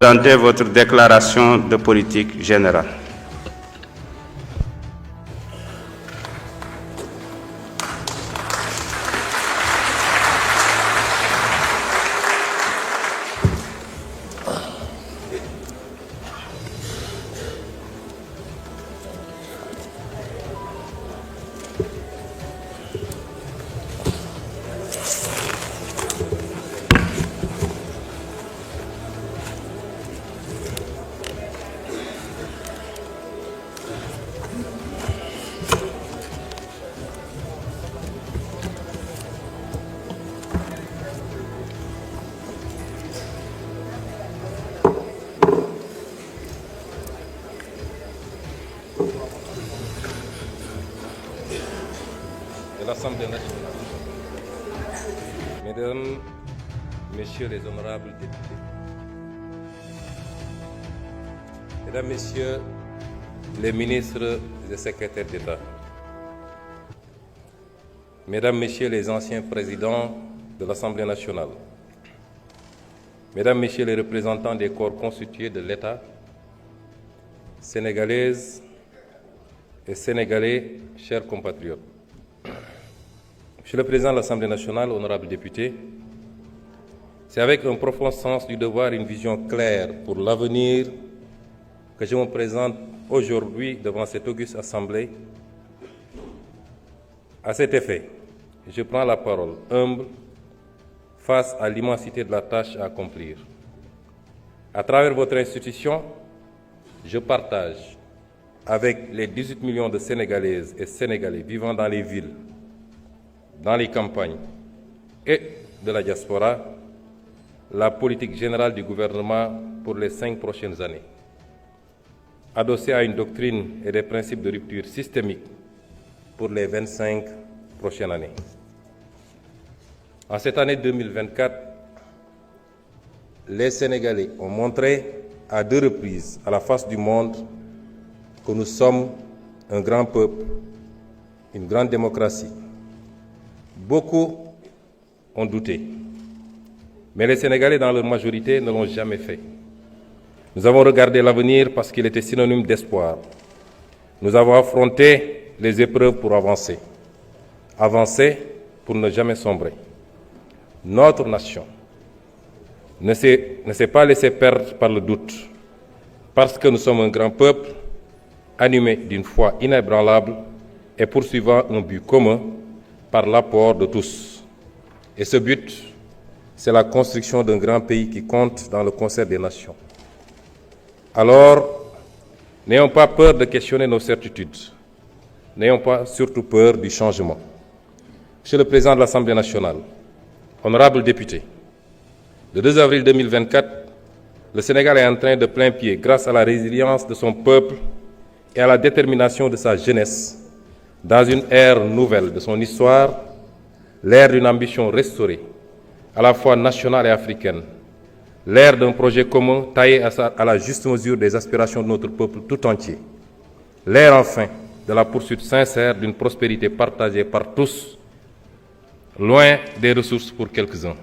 Présentez votre déclaration de politique générale. De l'Assemblée nationale. Mesdames, Messieurs les honorables députés, Mesdames, Messieurs les ministres et secrétaires d'État, Mesdames, Messieurs les anciens présidents de l'Assemblée nationale, Mesdames, Messieurs les représentants des corps constitués de l'État, Sénégalaises et Sénégalais, chers compatriotes, Monsieur le Président de l'Assemblée nationale, honorables députés, c'est avec un profond sens du devoir et une vision claire pour l'avenir que je me présente aujourd'hui devant cette auguste Assemblée. À cet effet, je prends la parole humble face à l'immensité de la tâche à accomplir. À travers votre institution, je partage avec les 18 millions de Sénégalaises et Sénégalais vivant dans les villes, dans les campagnes et de la diaspora, la politique générale du gouvernement pour les 5 prochaines années, adossée à une doctrine et des principes de rupture systémique pour les 25 prochaines années. En cette année 2024, les Sénégalais ont montré à 2 reprises à la face du monde que nous sommes un grand peuple, une grande démocratie. Beaucoup ont douté, mais les Sénégalais dans leur majorité ne l'ont jamais fait. Nous avons regardé l'avenir parce qu'il était synonyme d'espoir. Nous avons affronté les épreuves pour avancer. Avancer pour ne jamais sombrer. Notre nation ne s'est pas laissée perdre par le doute, parce que nous sommes un grand peuple animé d'une foi inébranlable et poursuivant un but commun par l'apport de tous. Et ce but, c'est la construction d'un grand pays qui compte dans le concert des nations. Alors, n'ayons pas peur de questionner nos certitudes. N'ayons pas surtout peur du changement. Monsieur le Président de l'Assemblée nationale, honorables députés, le 2 avril 2024, le Sénégal est en train de plein pied, grâce à la résilience de son peuple et à la détermination de sa jeunesse, dans une ère nouvelle de son histoire, l'ère d'une ambition restaurée, à la fois nationale et africaine, l'ère d'un projet commun taillé à la juste mesure des aspirations de notre peuple tout entier, l'ère enfin de la poursuite sincère d'une prospérité partagée par tous, loin des ressources pour quelques-uns.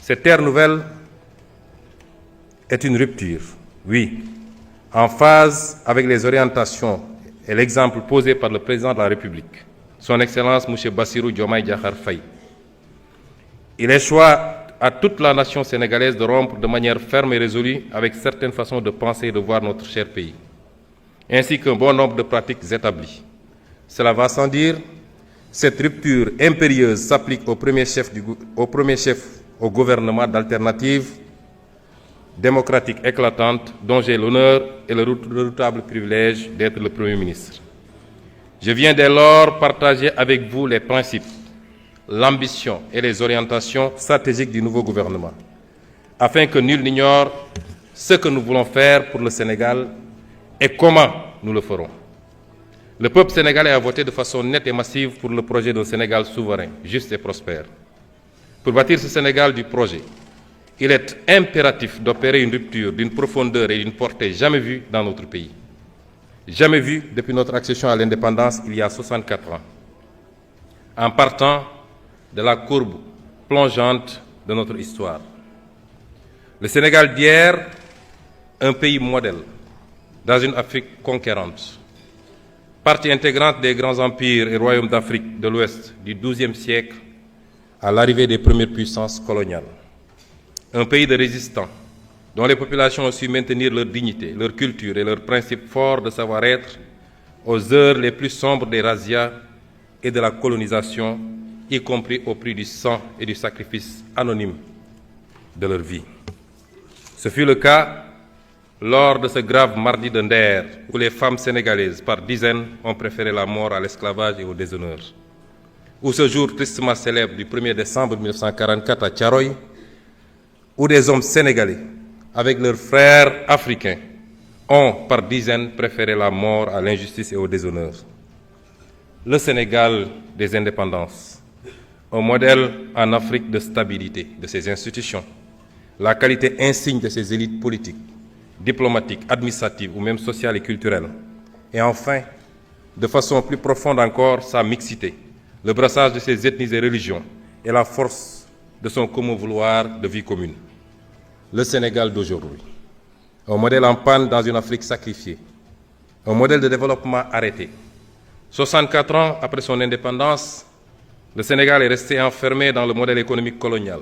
Cette ère nouvelle est une rupture, oui, en phase avec les orientations et l'exemple posé par le Président de la République, Son Excellence M. Bassirou Diomaye Diakhar Faye. Il échoit à toute la nation sénégalaise de rompre de manière ferme et résolue avec certaines façons de penser et de voir notre cher pays, ainsi qu'un bon nombre de pratiques établies. Cela va sans dire, cette rupture impérieuse s'applique au premier chef au gouvernement d'alternative démocratique éclatante dont j'ai l'honneur et le redoutable privilège d'être le Premier ministre. Je viens dès lors partager avec vous les principes, l'ambition et les orientations stratégiques du nouveau gouvernement, afin que nul n'ignore ce que nous voulons faire pour le Sénégal et comment nous le ferons. Le peuple sénégalais a voté de façon nette et massive pour le projet d'un Sénégal souverain, juste et prospère. Pour bâtir ce Sénégal du projet, il est impératif d'opérer une rupture d'une profondeur et d'une portée jamais vue dans notre pays. Jamais vue depuis notre accession à l'indépendance il y a 64 ans. En partant de la courbe plongeante de notre histoire. Le Sénégal d'hier un pays modèle dans une Afrique conquérante, partie intégrante des grands empires et royaumes d'Afrique de l'Ouest du XIIe siècle à l'arrivée des premières puissances coloniales. Un pays de résistants, dont les populations ont su maintenir leur dignité, leur culture et leurs principes forts de savoir-être aux heures les plus sombres des razzias et de la colonisation, y compris au prix du sang et du sacrifice anonyme de leur vie. Ce fut le cas lors de ce grave mardi de Nder, où les femmes sénégalaises, par dizaines, ont préféré la mort à l'esclavage et au déshonneur. Ou ce jour tristement célèbre du 1er décembre 1944 à Thiaroye, où des hommes sénégalais, avec leurs frères africains, ont, par dizaines, préféré la mort à l'injustice et au déshonneur. Le Sénégal des indépendances, un modèle en Afrique de stabilité de ses institutions, la qualité insigne de ses élites politiques, diplomatiques, administratives ou même sociales et culturelles. Et enfin, de façon plus profonde encore, sa mixité, le brassage de ses ethnies et religions et la force de son commun vouloir de vie commune. Le Sénégal d'aujourd'hui, un modèle en panne dans une Afrique sacrifiée, un modèle de développement arrêté. 64 ans après son indépendance, le Sénégal est resté enfermé dans le modèle économique colonial,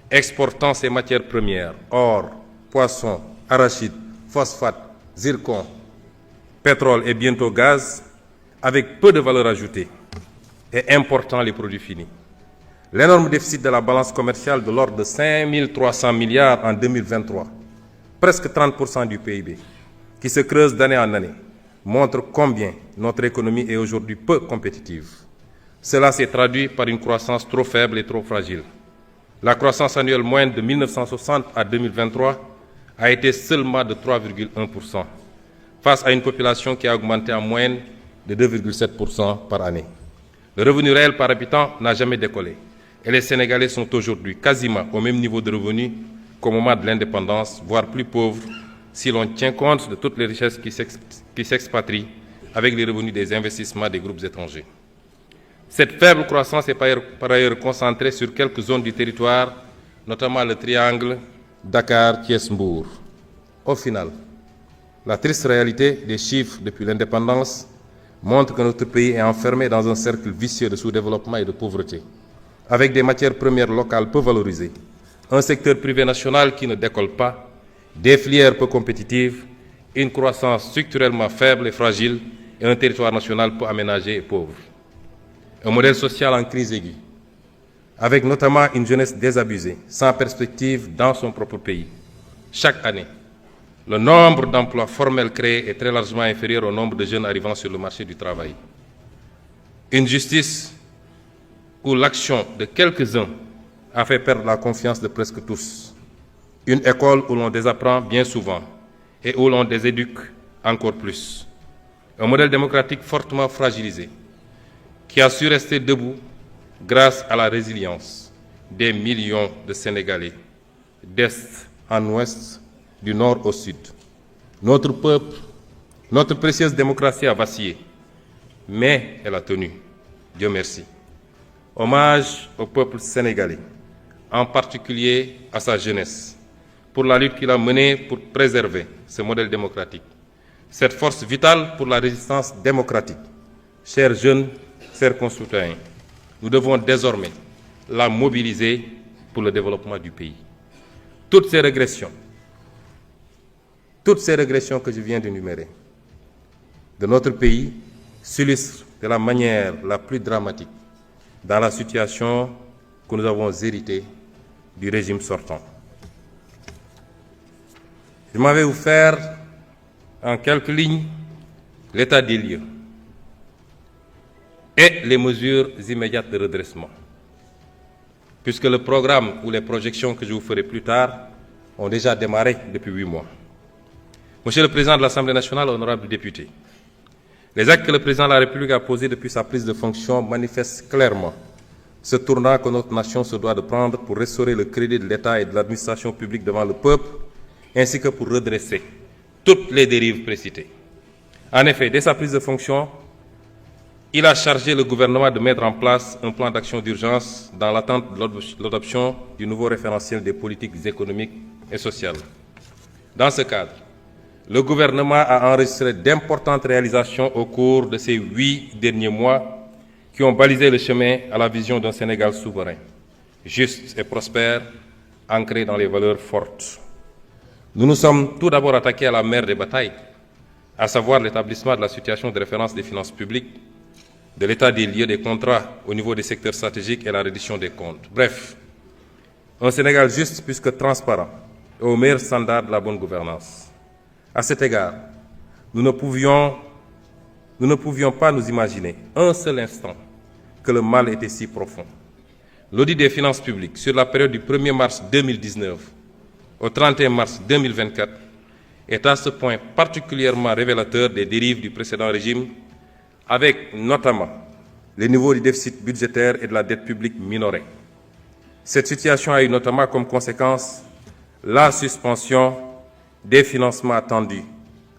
exportant ses matières premières, or, poissons, arachides, phosphate, zircon, pétrole et bientôt gaz, avec peu de valeur ajoutée et important les produits finis. L'énorme déficit de la balance commerciale de l'ordre de 5 300 milliards en 2023, presque 30% du PIB, qui se creuse d'année en année, montre combien notre économie est aujourd'hui peu compétitive. Cela s'est traduit par une croissance trop faible et trop fragile. La croissance annuelle moyenne de 1960 à 2023 a été seulement de 3,1%, face à une population qui a augmenté en moyenne de 2,7% par année. Le revenu réel par habitant n'a jamais décollé, et les Sénégalais sont aujourd'hui quasiment au même niveau de revenus qu'au moment de l'indépendance, voire plus pauvres, si l'on tient compte de toutes les richesses qui s'expatrient avec les revenus des investissements des groupes étrangers. Cette faible croissance est par ailleurs concentrée sur quelques zones du territoire, notamment le triangle Dakar-Thiès-Mbour. Au final, la triste réalité des chiffres depuis l'indépendance montre que notre pays est enfermé dans un cercle vicieux de sous-développement et de pauvreté, avec des matières premières locales peu valorisées, un secteur privé national qui ne décolle pas, des filières peu compétitives, une croissance structurellement faible et fragile et un territoire national peu aménagé et pauvre. Un modèle social en crise aiguë, avec notamment une jeunesse désabusée, sans perspective dans son propre pays. Chaque année, le nombre d'emplois formels créés est très largement inférieur au nombre de jeunes arrivant sur le marché du travail. Une justice où l'action de quelques-uns a fait perdre la confiance de presque tous. Une école où l'on désapprend bien souvent et où l'on déséduque encore plus. Un modèle démocratique fortement fragilisé, qui a su rester debout grâce à la résilience des millions de Sénégalais, d'Est en Ouest, du Nord au Sud. Notre peuple, notre précieuse démocratie a vacillé, mais elle a tenu. Dieu merci. Hommage au peuple sénégalais, en particulier à sa jeunesse, pour la lutte qu'il a menée pour préserver ce modèle démocratique, cette force vitale pour la résistance démocratique. Chers jeunes, chers concitoyens, nous devons désormais la mobiliser pour le développement du pays. Toutes ces régressions que je viens d'énumérer de notre pays s'illustrent de la manière la plus dramatique dans la situation que nous avons héritée du régime sortant. Je m'en vais vous faire en quelques lignes l'état des lieux et les mesures immédiates de redressement, puisque le programme ou les projections que je vous ferai plus tard ont déjà démarré depuis 8 mois. Monsieur le Président de l'Assemblée nationale, honorables députés, les actes que le Président de la République a posés depuis sa prise de fonction manifestent clairement ce tournant que notre nation se doit de prendre pour restaurer le crédit de l'État et de l'administration publique devant le peuple, ainsi que pour redresser toutes les dérives précitées. En effet, dès sa prise de fonction, il a chargé le gouvernement de mettre en place un plan d'action d'urgence dans l'attente de l'adoption du nouveau référentiel des politiques économiques et sociales. Dans ce cadre, le gouvernement a enregistré d'importantes réalisations au cours de ces 8 derniers mois qui ont balisé le chemin à la vision d'un Sénégal souverain, juste et prospère, ancré dans les valeurs fortes. Nous nous sommes tout d'abord attaqués à la mère des batailles, à savoir l'établissement de la situation de référence des finances publiques, de l'état des lieux des contrats au niveau des secteurs stratégiques et la reddition des comptes. Bref, un Sénégal juste puisque transparent et au meilleur standard de la bonne gouvernance. À cet égard, nous ne pouvions pas nous imaginer un seul instant que le mal était si profond. L'audit des finances publiques sur la période du 1er mars 2019 au 31 mars 2024 est à ce point particulièrement révélateur des dérives du précédent régime, avec notamment les niveaux du déficit budgétaire et de la dette publique minorés. Cette situation a eu notamment comme conséquence la suspension des financements attendus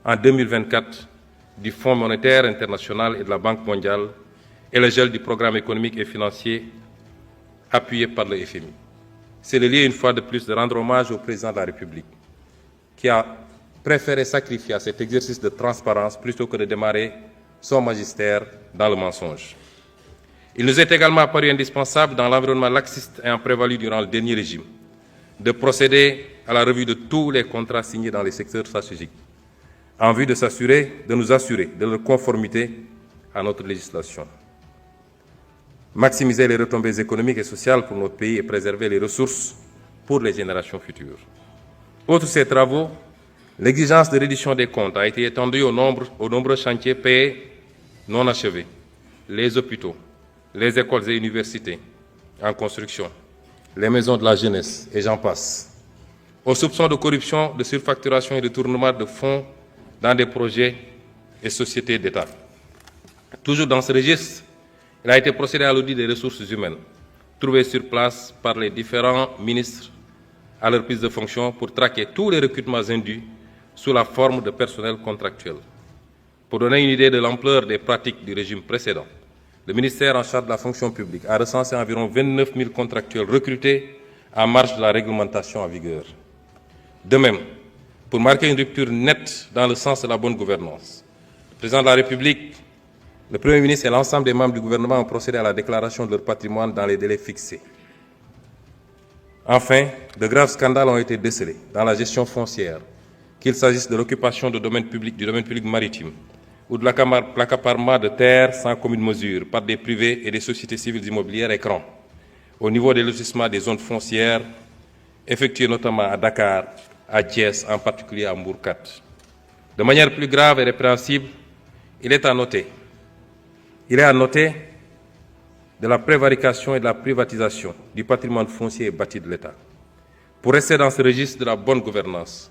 en 2024 du Fonds monétaire international et de la Banque mondiale et le gel du programme économique et financier appuyé par le FMI. C'est le lieu, une fois de plus, de rendre hommage au président de la République, qui a préféré sacrifier à cet exercice de transparence plutôt que de démarrer son magistère dans le mensonge. Il nous est également apparu indispensable, dans l'environnement laxiste ayant prévalu durant le dernier régime, de procéder à la revue de tous les contrats signés dans les secteurs stratégiques, en vue de nous assurer de leur conformité à notre législation. Maximiser les retombées économiques et sociales pour notre pays et préserver les ressources pour les générations futures. Outre ces travaux, l'exigence de reddition des comptes a été étendue aux nombreux chantiers payés non achevés, les hôpitaux, les écoles et universités en construction, les maisons de la jeunesse, et j'en passe, aux soupçons de corruption, de surfacturation et de détournement de fonds dans des projets et sociétés d'État. Toujours dans ce registre, il a été procédé à l'audit des ressources humaines, trouvées sur place par les différents ministres à leur prise de fonction pour traquer tous les recrutements indus sous la forme de personnel contractuel. Pour donner une idée de l'ampleur des pratiques du régime précédent, le ministère en charge de la fonction publique a recensé environ 29 000 contractuels recrutés en marge de la réglementation en vigueur. De même, pour marquer une rupture nette dans le sens de la bonne gouvernance, le président de la République, le Premier ministre et l'ensemble des membres du gouvernement ont procédé à la déclaration de leur patrimoine dans les délais fixés. Enfin, de graves scandales ont été décelés dans la gestion foncière, qu'il s'agisse de l'occupation du domaine public maritime ou de l'accaparement de terres sans commune mesure par des privés et des sociétés civiles immobilières écrans, au niveau des lotissements des zones foncières, effectués notamment à Dakar, à Thiès, en particulier à Mbourkat. De manière plus grave et répréhensible, il est à noter de la prévarication et de la privatisation du patrimoine foncier et bâti de l'État. Pour rester dans ce registre de la bonne gouvernance,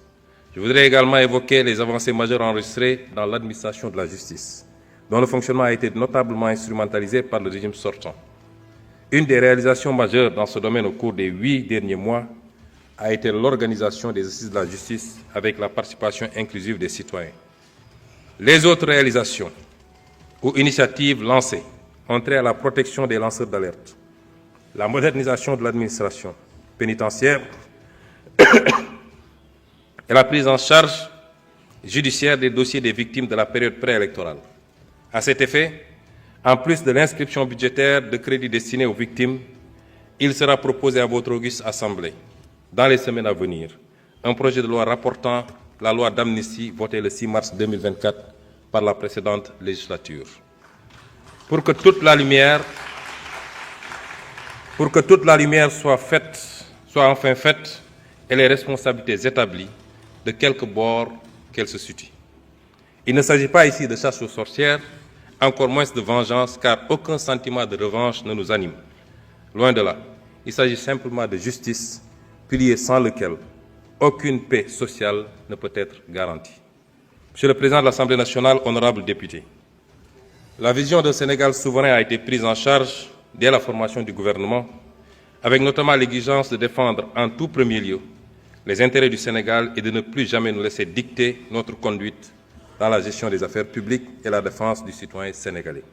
je voudrais également évoquer les avancées majeures enregistrées dans l'administration de la justice, dont le fonctionnement a été notablement instrumentalisé par le régime sortant. Une des réalisations majeures dans ce domaine au cours des 8 derniers mois a été l'organisation des assises de la justice avec la participation inclusive des citoyens. Les autres réalisations ou initiatives lancées ont trait à la protection des lanceurs d'alerte, la modernisation de l'administration pénitentiaire et la prise en charge judiciaire des dossiers des victimes de la période préélectorale. À cet effet, en plus de l'inscription budgétaire de crédits destinés aux victimes, il sera proposé à votre auguste Assemblée, dans les semaines à venir, un projet de loi rapportant la loi d'amnistie votée le 6 mars 2024 par la précédente législature. Pour que toute la lumière soit enfin faite et les responsabilités établies de quelque bord qu'elles se situent. Il ne s'agit pas ici de chasse aux sorcières, encore moins de vengeance, car aucun sentiment de revanche ne nous anime. Loin de là, il s'agit simplement de justice, pilier sans lequel aucune paix sociale ne peut être garantie. Monsieur le Président de l'Assemblée nationale, honorables députés, la vision d'un Sénégal souverain a été prise en charge dès la formation du gouvernement, avec notamment l'exigence de défendre en tout premier lieu les intérêts du Sénégal et de ne plus jamais nous laisser dicter notre conduite dans la gestion des affaires publiques et la défense du citoyen sénégalais.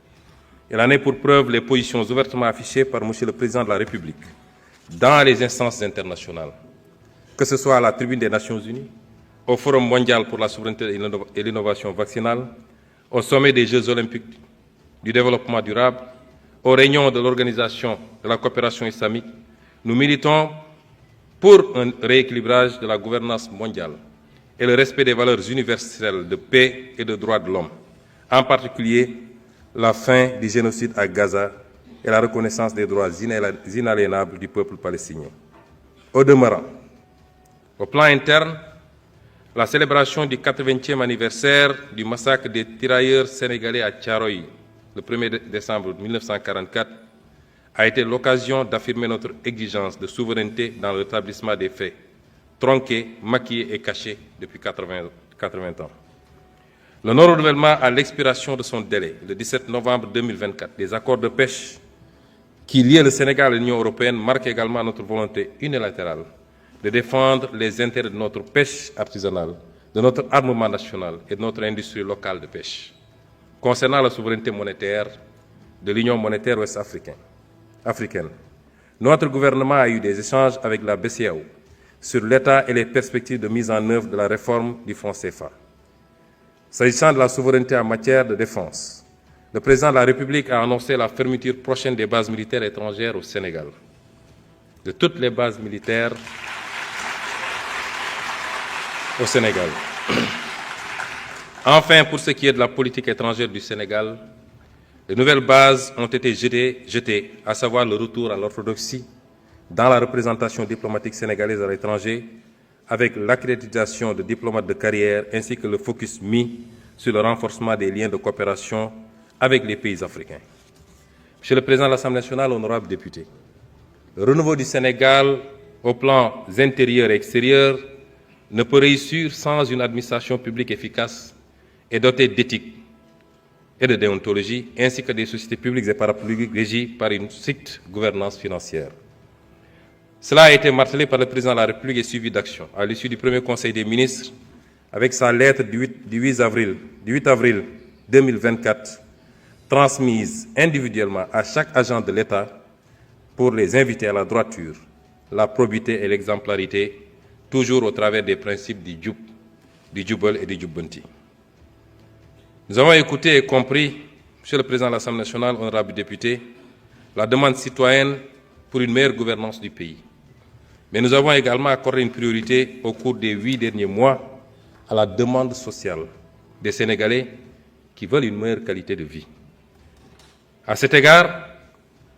Il en est pour preuve les positions ouvertement affichées par Monsieur le Président de la République dans les instances internationales, que ce soit à la tribune des Nations Unies, au Forum mondial pour la souveraineté et l'innovation vaccinale, au sommet des Jeux olympiques du développement durable, aux réunions de l'Organisation de la coopération islamique, nous militons pour un rééquilibrage de la gouvernance mondiale et le respect des valeurs universelles de paix et de droits de l'homme, en particulier la fin du génocide à Gaza et la reconnaissance des droits inaliénables du peuple palestinien. Au demeurant, au plan interne, la célébration du 80e anniversaire du massacre des tirailleurs sénégalais à Thiaroye, le 1er décembre 1944, a été l'occasion d'affirmer notre exigence de souveraineté dans le rétablissement des faits, tronqués, maquillés et cachés depuis 80 ans. Le non-renouvellement à l'expiration de son délai, le 17 novembre 2024, des accords de pêche qui lient le Sénégal et l'Union européenne marque également notre volonté unilatérale de défendre les intérêts de notre pêche artisanale, de notre armement national et de notre industrie locale de pêche. Concernant la souveraineté monétaire de l'Union monétaire ouest-africaine, notre gouvernement a eu des échanges avec la BCEAO sur l'état et les perspectives de mise en œuvre de la réforme du franc CFA. S'agissant de la souveraineté en matière de défense, le président de la République a annoncé la fermeture prochaine des bases militaires étrangères au Sénégal. De toutes les bases militaires au Sénégal. Enfin, pour ce qui est de la politique étrangère du Sénégal, de nouvelles bases ont été jetées, à savoir le retour à l'orthodoxie dans la représentation diplomatique sénégalaise à l'étranger, avec l'accréditation de diplomates de carrière ainsi que le focus mis sur le renforcement des liens de coopération avec les pays africains. Monsieur le Président de l'Assemblée nationale, honorables députés, le renouveau du Sénégal au plan intérieur et extérieur ne peut réussir sans une administration publique efficace et dotée d'éthique et de déontologie, ainsi que des sociétés publiques et parapubliques régies par une stricte gouvernance financière. Cela a été martelé par le Président de la République et suivi d'actions. À l'issue du premier Conseil des ministres, avec sa lettre du 8 avril 2024, transmise individuellement à chaque agent de l'État pour les inviter à la droiture, la probité et l'exemplarité, toujours au travers des principes du Jubal et du Jubbanti. Nous avons écouté et compris, Monsieur le Président de l'Assemblée nationale, honorables députés, la demande citoyenne pour une meilleure gouvernance du pays. Mais nous avons également accordé une priorité au cours des 8 derniers mois à la demande sociale des Sénégalais qui veulent une meilleure qualité de vie. À cet égard,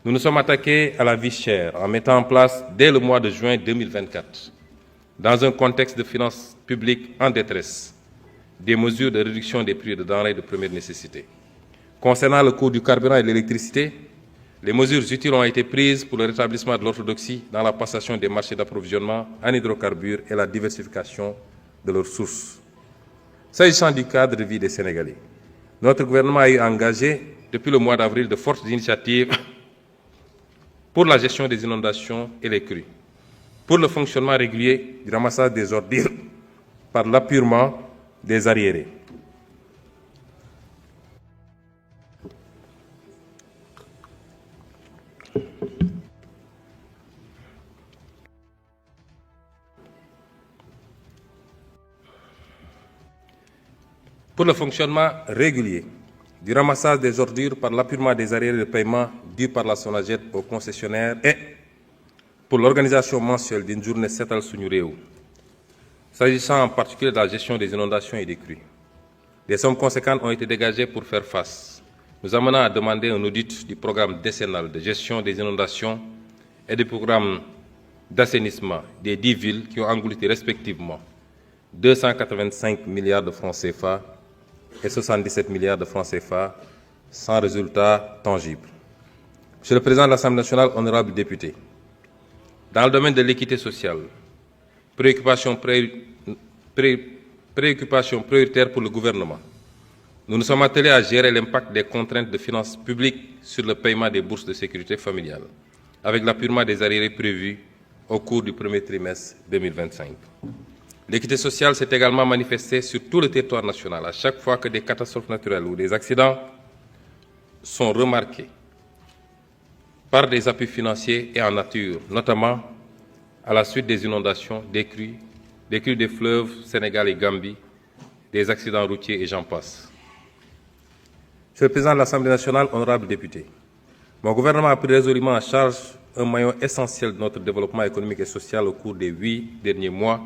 nous nous sommes attaqués à la vie chère en mettant en place, dès le mois de juin 2024, dans un contexte de finances publiques en détresse, des mesures de réduction des prix de denrées de première nécessité. Concernant le coût du carburant et de l'électricité, les mesures utiles ont été prises pour le rétablissement de l'orthodoxie dans la passation des marchés d'approvisionnement en hydrocarbures et la diversification de leurs sources. S'agissant du cadre de vie des Sénégalais, notre gouvernement a eu engagé, depuis le mois d'avril, de fortes initiatives pour la gestion des inondations et les crues, pour le fonctionnement régulier du ramassage des ordures par l'appurement des arriérés. Pour le fonctionnement régulier du ramassage des ordures par l'appurement des arriérés de paiement dus par la SONAGED aux concessionnaires et pour l'organisation mensuelle d'une journée Setal Suñu Réew, s'agissant en particulier de la gestion des inondations et des crues. Des sommes conséquentes ont été dégagées pour faire face, nous amenant à demander un audit du programme décennal de gestion des inondations et du programme d'assainissement des 10 villes qui ont englouti respectivement 285 milliards de francs CFA et 77 milliards de francs CFA sans résultat tangible. Monsieur le Président de l'Assemblée nationale, honorables députés, dans le domaine de l'équité sociale, préoccupation prioritaire pour le gouvernement, nous nous sommes attelés à gérer l'impact des contraintes de finances publiques sur le paiement des bourses de sécurité familiale, avec l'appurement des arriérés prévus au cours du premier trimestre 2025. L'équité sociale s'est également manifestée sur tout le territoire national à chaque fois que des catastrophes naturelles ou des accidents sont remarqués par des appuis financiers et en nature, notamment à la suite des inondations, des crues des crues des fleuves Sénégal et Gambie, des accidents routiers et j'en passe. Monsieur le Président de l'Assemblée nationale, honorables députés, mon gouvernement a pris résolument en charge un maillon essentiel de notre développement économique et social au cours des 8 derniers mois,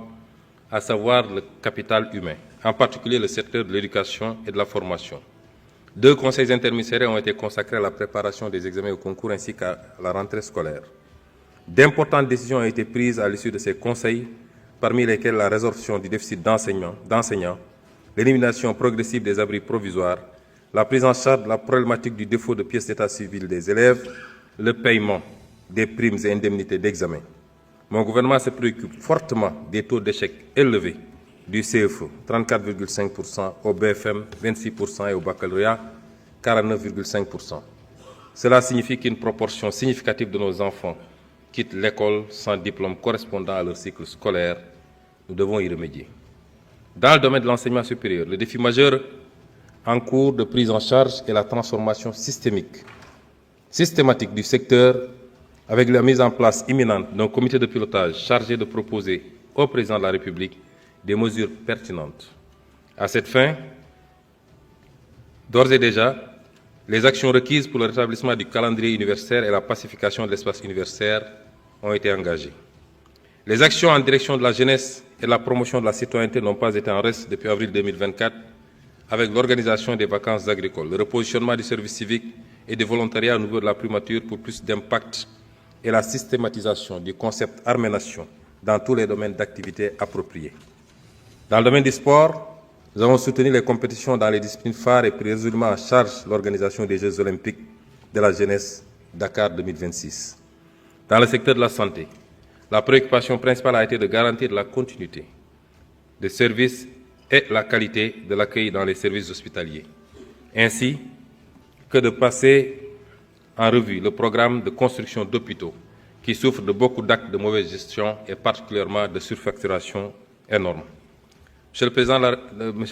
à savoir le capital humain, en particulier le secteur de l'éducation et de la formation. 2 conseils interministériels ont été consacrés à la préparation des examens au concours ainsi qu'à la rentrée scolaire. D'importantes décisions ont été prises à l'issue de ces conseils, parmi lesquelles la résorption du déficit d'enseignants, l'élimination progressive des abris provisoires, la prise en charge de la problématique du défaut de pièces d'état civil des élèves, le paiement des primes et indemnités d'examen. Mon gouvernement se préoccupe fortement des taux d'échec élevés du CFE, 34,5%, au BFM, 26% et au baccalauréat, 49,5%. Cela signifie qu'une proportion significative de nos enfants quittent l'école sans diplôme correspondant à leur cycle scolaire. Nous devons y remédier. Dans le domaine de l'enseignement supérieur, le défi majeur en cours de prise en charge est la transformation systématique du secteur avec la mise en place imminente d'un comité de pilotage chargé de proposer au Président de la République des mesures pertinentes. À cette fin, d'ores et déjà, les actions requises pour le rétablissement du calendrier universitaire et la pacification de l'espace universitaire ont été engagées. Les actions en direction de la jeunesse et de la promotion de la citoyenneté n'ont pas été en reste depuis avril 2024 avec l'organisation des vacances agricoles, le repositionnement du service civique et du volontariat au niveau de la primature pour plus d'impact et la systématisation du concept Armée-Nation dans tous les domaines d'activité appropriés. Dans le domaine du sport, nous avons soutenu les compétitions dans les disciplines phares et pris résolument en charge l'organisation des Jeux olympiques de la jeunesse Dakar 2026. Dans le secteur de la santé, la préoccupation principale a été de garantir la continuité des services et la qualité de l'accueil dans les services hospitaliers, ainsi que de passer en revue le programme de construction d'hôpitaux qui souffre de beaucoup d'actes de mauvaise gestion et particulièrement de surfacturation énorme. Monsieur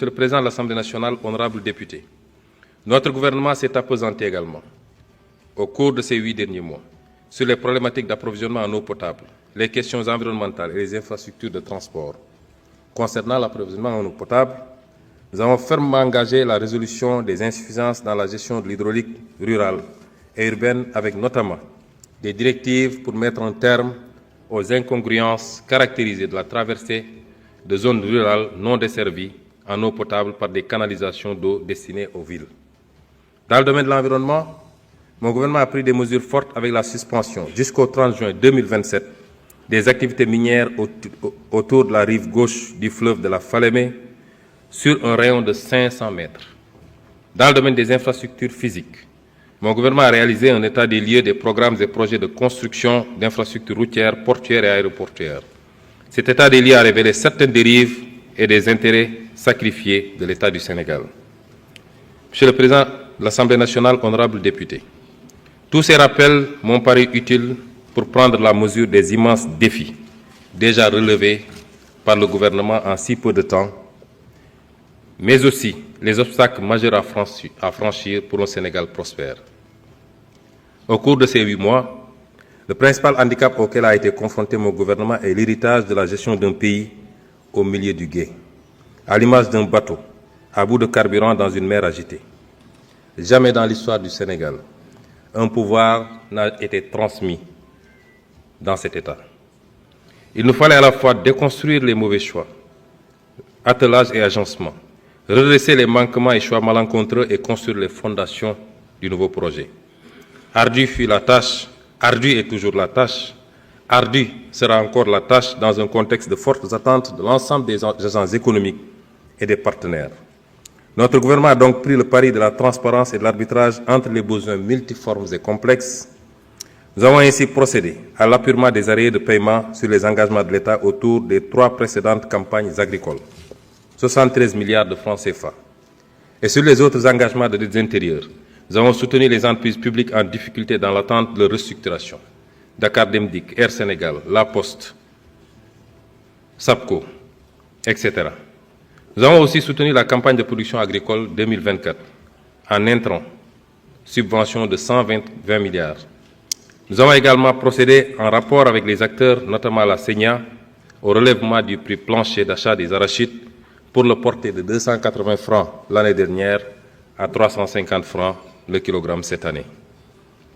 le Président de l'Assemblée nationale, honorables députés, notre gouvernement s'est appesanti également, au cours de ces 8 derniers mois, sur les problématiques d'approvisionnement en eau potable, les questions environnementales et les infrastructures de transport. Concernant l'approvisionnement en eau potable, nous avons fermement engagé la résolution des insuffisances dans la gestion de l'hydraulique rurale et urbaine, avec notamment des directives pour mettre un terme aux incongruences caractérisées de la traversée de zones rurales non desservies en eau potable par des canalisations d'eau destinées aux villes. Dans le domaine de l'environnement, mon gouvernement a pris des mesures fortes avec la suspension jusqu'au 30 juin 2027 des activités minières autour de la rive gauche du fleuve de la Falémé sur un rayon de 500 mètres. Dans le domaine des infrastructures physiques, mon gouvernement a réalisé un état des lieux des programmes et projets de construction d'infrastructures routières, portuaires et aéroportuaires. Cet état des lieux a révélé certaines dérives et des intérêts sacrifiés de l'État du Sénégal. Monsieur le Président de l'Assemblée nationale, honorables députés, tous ces rappels m'ont paru utiles pour prendre la mesure des immenses défis déjà relevés par le gouvernement en si peu de temps, mais aussi les obstacles majeurs à franchir pour un Sénégal prospère. Au cours de ces 8 mois, le principal handicap auquel a été confronté mon gouvernement est l'héritage de la gestion d'un pays au milieu du gué, à l'image d'un bateau à bout de carburant dans une mer agitée. Jamais dans l'histoire du Sénégal, un pouvoir n'a été transmis dans cet état. Il nous fallait à la fois déconstruire les mauvais choix, attelage et agencement, redresser les manquements et choix malencontreux et construire les fondations du nouveau projet. Ardue fut la tâche, ardue est toujours la tâche, ardue sera encore la tâche dans un contexte de fortes attentes de l'ensemble des agents économiques et des partenaires. Notre gouvernement a donc pris le pari de la transparence et de l'arbitrage entre les besoins multiformes et complexes. Nous avons ainsi procédé à l'appurement des arrêts de paiement sur les engagements de l'État autour des 3 précédentes campagnes agricoles, 73 milliards de francs CFA. Et sur les autres engagements de dette intérieure, nous avons soutenu les entreprises publiques en difficulté dans l'attente de leur restructuration. Dakar Dem Dikk, Air Sénégal, La Poste, SAPCO, etc. Nous avons aussi soutenu la campagne de production agricole 2024 en intrant subvention de 120 milliards. Nous avons également procédé en rapport avec les acteurs, notamment la CENIA, au relèvement du prix plancher d'achat des arachides pour le porter de 280 francs l'année dernière à 350 francs le kilogramme cette année.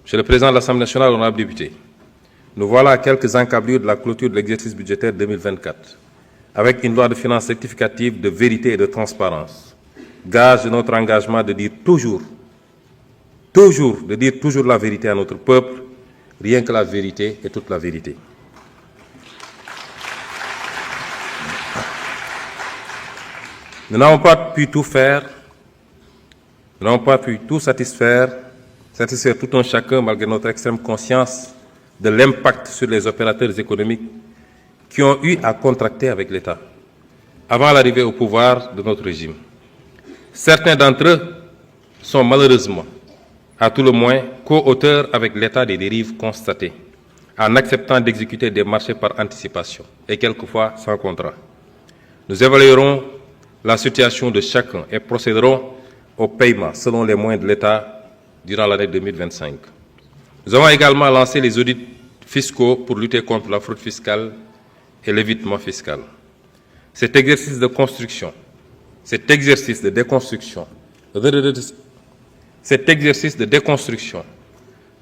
Monsieur le Président de l'Assemblée nationale, honorables députés, nous voilà à quelques encablures de la clôture de l'exercice budgétaire 2024, avec une loi de finances rectificative de vérité et de transparence, gage de notre engagement de dire toujours la vérité à notre peuple, rien que la vérité et toute la vérité. Nous n'avons pas pu tout faire, nous n'avons pas pu tout satisfaire tout un chacun malgré notre extrême conscience de l'impact sur les opérateurs économiques qui ont eu à contracter avec l'État avant l'arrivée au pouvoir de notre régime. Certains d'entre eux sont malheureusement, à tout le moins, co-auteurs avec l'État des dérives constatées, en acceptant d'exécuter des marchés par anticipation et quelquefois sans contrat. Nous évaluerons la situation de chacun et procéderons au paiement selon les moyens de l'État durant l'année 2025. Nous avons également lancé les audits fiscaux pour lutter contre la fraude fiscale et l'évitement fiscal. Cet exercice de construction, cet exercice de déconstruction,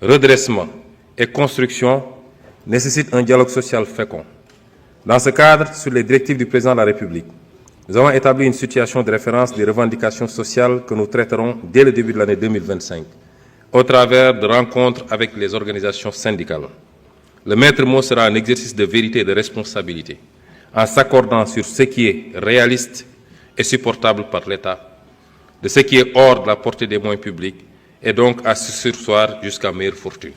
redressement et construction nécessite un dialogue social fécond. Dans ce cadre, sur les directives du Président de la République, nous avons établi une situation de référence des revendications sociales que nous traiterons dès le début de l'année 2025, au travers de rencontres avec les organisations syndicales. Le maître mot sera un exercice de vérité et de responsabilité, en s'accordant sur ce qui est réaliste et supportable par l'État, de ce qui est hors de la portée des moyens publics, et donc à se surseoir jusqu'à meilleure fortune.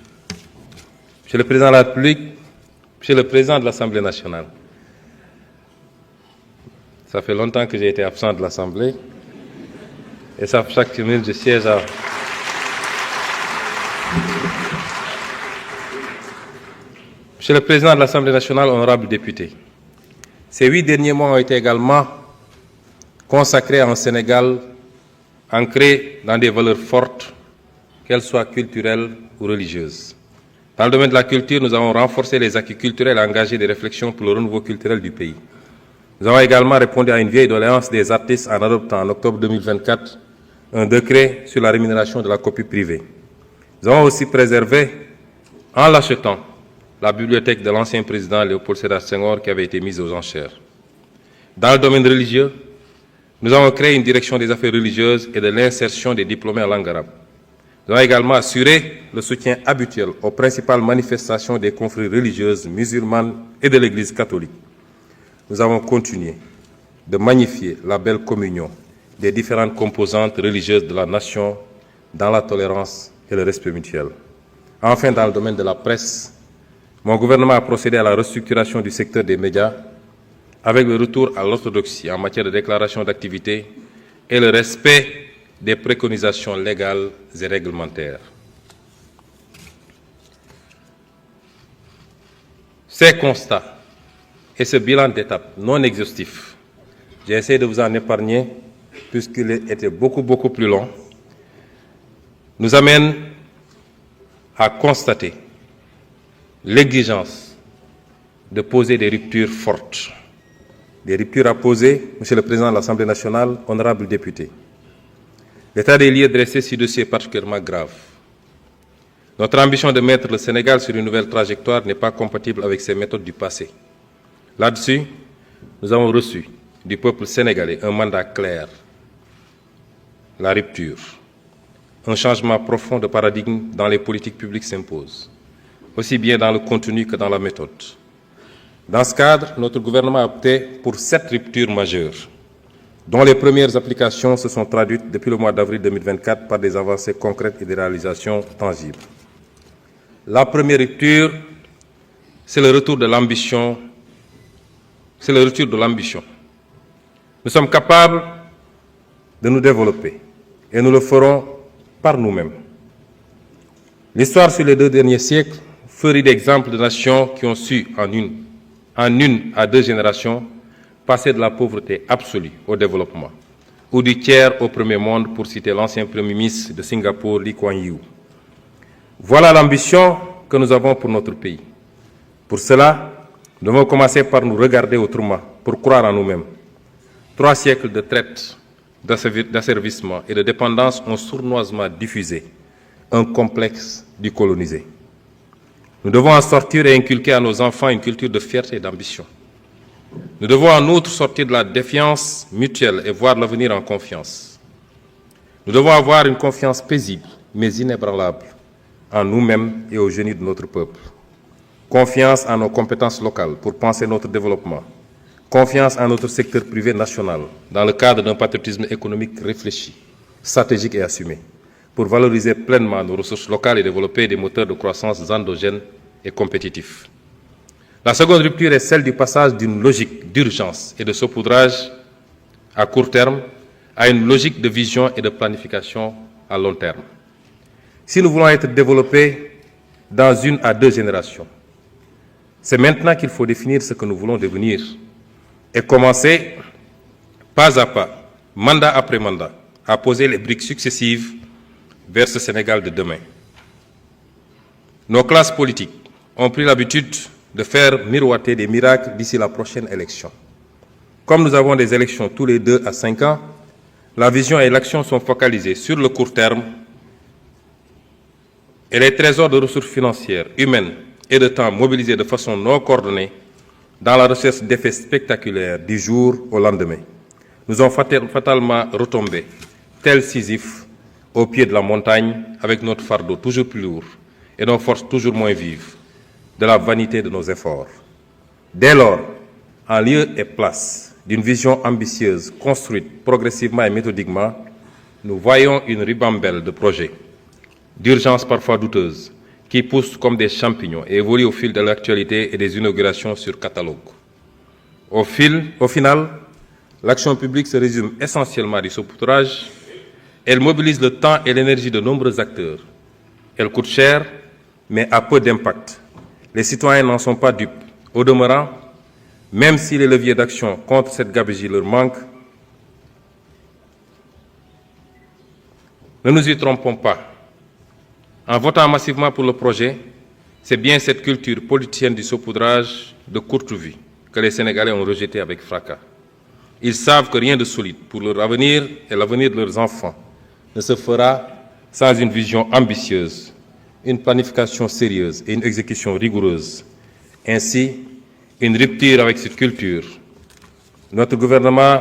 Monsieur le Président de la République, Monsieur le Président de l'Assemblée nationale, ça fait longtemps que j'ai été absent de l'Assemblée, et ça, chaque semaine, je siège à... Monsieur le Président de l'Assemblée nationale, honorables députés, ces 8 derniers mois ont été également consacrés à un Sénégal ancré dans des valeurs fortes, qu'elles soient culturelles ou religieuses. Dans le domaine de la culture, nous avons renforcé les acquis culturels et engagé des réflexions pour le renouveau culturel du pays. Nous avons également répondu à une vieille doléance des artistes en adoptant en octobre 2024 un décret sur la rémunération de la copie privée. Nous avons aussi préservé, en l'achetant, la bibliothèque de l'ancien président Léopold Sédar Senghor qui avait été mise aux enchères. Dans le domaine religieux, nous avons créé une direction des affaires religieuses et de l'insertion des diplômés en langue arabe. Nous avons également assuré le soutien habituel aux principales manifestations des confréries religieuses musulmanes et de l'Église catholique. Nous avons continué de magnifier la belle communion des différentes composantes religieuses de la nation dans la tolérance et le respect mutuel. Enfin, dans le domaine de la presse, mon gouvernement a procédé à la restructuration du secteur des médias avec le retour à l'orthodoxie en matière de déclaration d'activité et le respect des préconisations légales et réglementaires. Ces constats et ce bilan d'étape non exhaustif, j'ai essayé de vous en épargner puisqu'il était beaucoup plus long, nous amènent à constater l'exigence de poser des ruptures fortes. Des ruptures à poser, Monsieur le Président de l'Assemblée nationale, honorables députés. L'état des lieux dressé ci-dessus est particulièrement grave. Notre ambition de mettre le Sénégal sur une nouvelle trajectoire n'est pas compatible avec ces méthodes du passé. Là-dessus, nous avons reçu du peuple sénégalais un mandat clair, la rupture. Un changement profond de paradigme dans les politiques publiques s'impose, aussi bien dans le contenu que dans la méthode. Dans ce cadre, notre gouvernement a opté pour 7 ruptures majeures, dont les premières applications se sont traduites depuis le mois d'avril 2024 par des avancées concrètes et des réalisations tangibles. La première rupture, c'est le retour de l'ambition. C'est le retour de l'ambition. Nous sommes capables de nous développer et nous le ferons par nous-mêmes. L'histoire sur les 2 derniers siècles ferait d'exemples de nations qui ont su, en une à 2 générations, passer de la pauvreté absolue au développement, ou du tiers au premier monde, pour citer l'ancien Premier ministre de Singapour, Lee Kuan Yew. Voilà l'ambition que nous avons pour notre pays. Pour cela, Nous devons commencer par nous regarder autrement, pour croire en nous-mêmes. 3 siècles de traite, d'asservissement et de dépendance ont sournoisement diffusé un complexe du colonisé. Nous devons en sortir et inculquer à nos enfants une culture de fierté et d'ambition. Nous devons en outre sortir de la défiance mutuelle et voir l'avenir en confiance. Nous devons avoir une confiance paisible, mais inébranlable, en nous-mêmes et au génie de notre peuple. Confiance en nos compétences locales pour penser notre développement. Confiance en notre secteur privé national, dans le cadre d'un patriotisme économique réfléchi, stratégique et assumé, pour valoriser pleinement nos ressources locales et développer des moteurs de croissance endogènes et compétitifs. La seconde rupture est celle du passage d'une logique d'urgence et de saupoudrage à court terme à une logique de vision et de planification à long terme. Si nous voulons être développés dans 1 à 2 générations, c'est maintenant qu'il faut définir ce que nous voulons devenir et commencer, pas à pas, mandat après mandat, à poser les briques successives vers ce Sénégal de demain. Nos classes politiques ont pris l'habitude de faire miroiter des miracles d'ici la prochaine élection. Comme nous avons des élections tous les 2 à 5 ans, la vision et l'action sont focalisées sur le court terme et les trésors de ressources financières, humaines et de temps mobilisés de façon non coordonnée dans la recherche d'effets spectaculaires du jour au lendemain. Nous ont fatalement retombé, tel Sisyphe, au pied de la montagne, avec notre fardeau toujours plus lourd et nos forces toujours moins vives, de la vanité de nos efforts. Dès lors, en lieu et place d'une vision ambitieuse, construite progressivement et méthodiquement, nous voyons une ribambelle de projets, d'urgences parfois douteuses, qui poussent comme des champignons et évoluent au fil de l'actualité et des inaugurations sur catalogue. Au final, l'action publique se résume essentiellement à du saupoudrage. Elle mobilise le temps et l'énergie de nombreux acteurs. Elle coûte cher, mais a peu d'impact. Les citoyens n'en sont pas dupes. Au demeurant, même si les leviers d'action contre cette gabegie leur manquent, ne nous y trompons pas. En votant massivement pour le projet, c'est bien cette culture politicienne du saupoudrage de courte vue que les Sénégalais ont rejetée avec fracas. Ils savent que rien de solide pour leur avenir et l'avenir de leurs enfants ne se fera sans une vision ambitieuse, une planification sérieuse et une exécution rigoureuse. Ainsi, une rupture avec cette culture. Notre gouvernement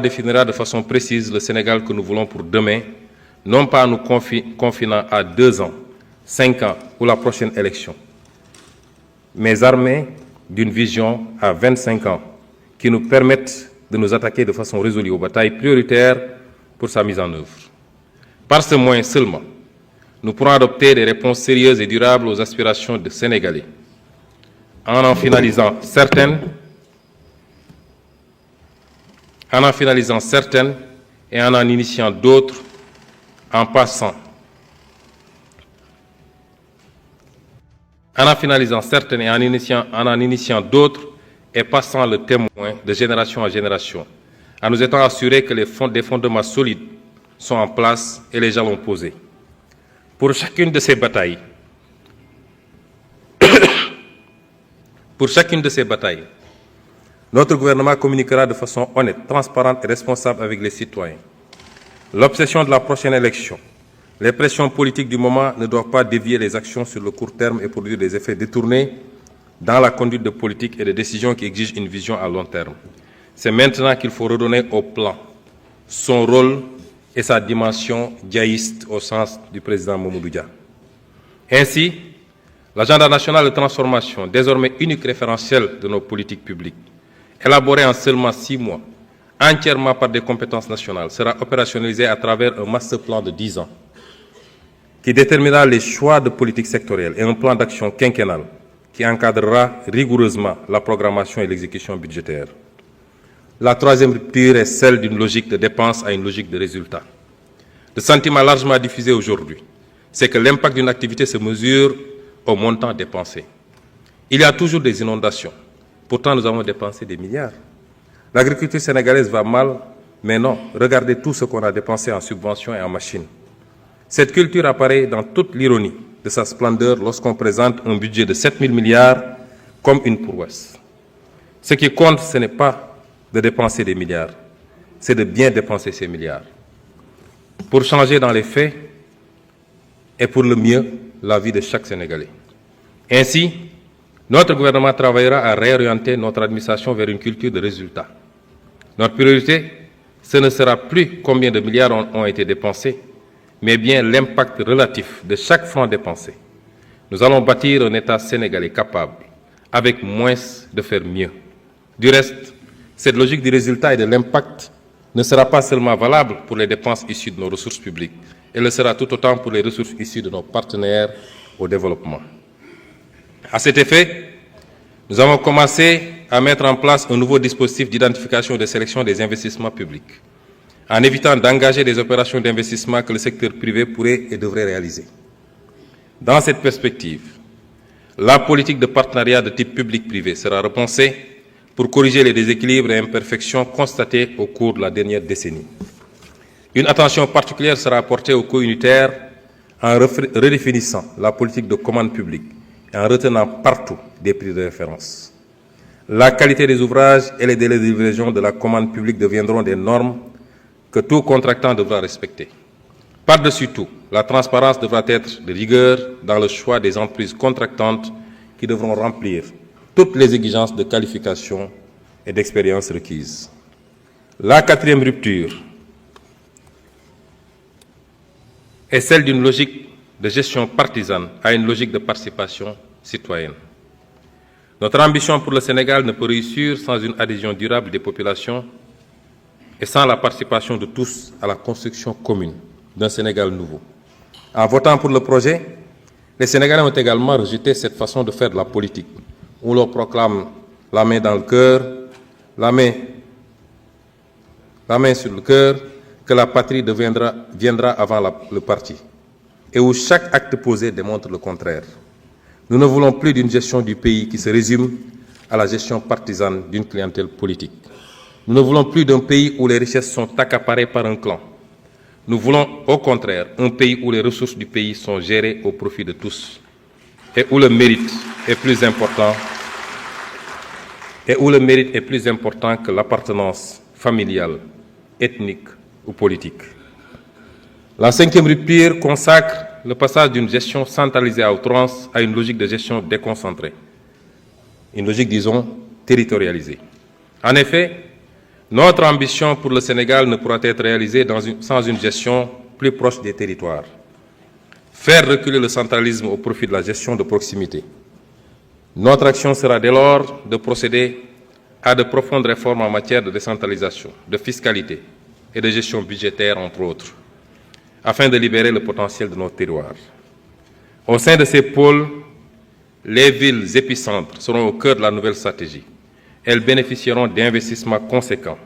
définira de façon précise le Sénégal que nous voulons pour demain, non pas en nous confinant à 2 ans, 5 ans ou la prochaine élection, mais armés d'une vision à 25 ans qui nous permette de nous attaquer de façon résolue aux batailles prioritaires pour sa mise en œuvre. Par ce moyen seulement, nous pourrons adopter des réponses sérieuses et durables aux aspirations des Sénégalais, en finalisant certaines et en initiant d'autres en finalisant certaines et en initiant d'autres et passant le témoin de génération en génération, en nous étant assurés que des fondements solides sont en place et les jalons posés. Pour chacune de ces batailles, notre gouvernement communiquera de façon honnête, transparente et responsable avec les citoyens. L'obsession de la prochaine élection, les pressions politiques du moment ne doivent pas dévier les actions sur le court terme et produire des effets détournés dans la conduite de politique et de décisions qui exigent une vision à long terme. C'est maintenant qu'il faut redonner au plan son rôle et sa dimension diaïste au sens du président Mamadou Dia. Ainsi, l'agenda national de transformation, désormais unique référentiel de nos politiques publiques, élaboré en seulement 6 mois, entièrement par des compétences nationales, sera opérationnalisé à travers un master plan de 10 ans qui déterminera les choix de politique sectorielle et un plan d'action quinquennal qui encadrera rigoureusement la programmation et l'exécution budgétaire. La troisième rupture est celle d'une logique de dépense à une logique de résultat. Le sentiment largement diffusé aujourd'hui, c'est que l'impact d'une activité se mesure au montant dépensé. Il y a toujours des inondations. Pourtant, nous avons dépensé des milliards. L'agriculture sénégalaise va mal, mais non. Regardez tout ce qu'on a dépensé en subventions et en machines. Cette culture apparaît dans toute l'ironie de sa splendeur lorsqu'on présente un budget de 7 000 milliards comme une prouesse. Ce qui compte, ce n'est pas de dépenser des milliards, c'est de bien dépenser ces milliards pour changer dans les faits et pour le mieux la vie de chaque Sénégalais. Ainsi, notre gouvernement travaillera à réorienter notre administration vers une culture de résultats. Notre priorité, ce ne sera plus combien de milliards ont été dépensés, mais bien l'impact relatif de chaque franc dépensé. Nous allons bâtir un État sénégalais capable, avec moins, de faire mieux. Du reste, cette logique du résultat et de l'impact ne sera pas seulement valable pour les dépenses issues de nos ressources publiques, elle le sera tout autant pour les ressources issues de nos partenaires au développement. À cet effet, nous avons commencé à mettre en place un nouveau dispositif d'identification et de sélection des investissements publics, en évitant d'engager des opérations d'investissement que le secteur privé pourrait et devrait réaliser. Dans cette perspective, la politique de partenariat de type public-privé sera repensée pour corriger les déséquilibres et imperfections constatés au cours de la dernière décennie. Une attention particulière sera apportée aux co-unitaires en redéfinissant la politique de commande publique et en retenant partout des prix de référence. La qualité des ouvrages et les délais de livraison de la commande publique deviendront des normes que tout contractant devra respecter. Par-dessus tout, la transparence devra être de rigueur dans le choix des entreprises contractantes qui devront remplir toutes les exigences de qualification et d'expérience requises. La quatrième rupture est celle d'une logique de gestion partisane à une logique de participation citoyenne. Notre ambition pour le Sénégal ne peut réussir sans une adhésion durable des populations et sans la participation de tous à la construction commune d'un Sénégal nouveau. En votant pour le projet, les Sénégalais ont également rejeté cette façon de faire de la politique, où l'on proclame la main dans le cœur, la main sur le cœur, que la patrie viendra avant le parti, et où chaque acte posé démontre le contraire. Nous ne voulons plus d'une gestion du pays qui se résume à la gestion partisane d'une clientèle politique. Nous ne voulons plus d'un pays où les richesses sont accaparées par un clan. Nous voulons, au contraire, un pays où les ressources du pays sont gérées au profit de tous et où le mérite est plus important que l'appartenance familiale, ethnique ou politique. La cinquième rupture consacre le passage d'une gestion centralisée à outrance à une logique de gestion déconcentrée, une logique, disons, territorialisée. En effet, notre ambition pour le Sénégal ne pourra être réalisée sans une gestion plus proche des territoires. Faire reculer le centralisme au profit de la gestion de proximité. Notre action sera dès lors de procéder à de profondes réformes en matière de décentralisation, de fiscalité et de gestion budgétaire, entre autres, afin de libérer le potentiel de nos terroirs. Au sein de ces pôles, les villes épicentres seront au cœur de la nouvelle stratégie. Elles bénéficieront d'investissements conséquents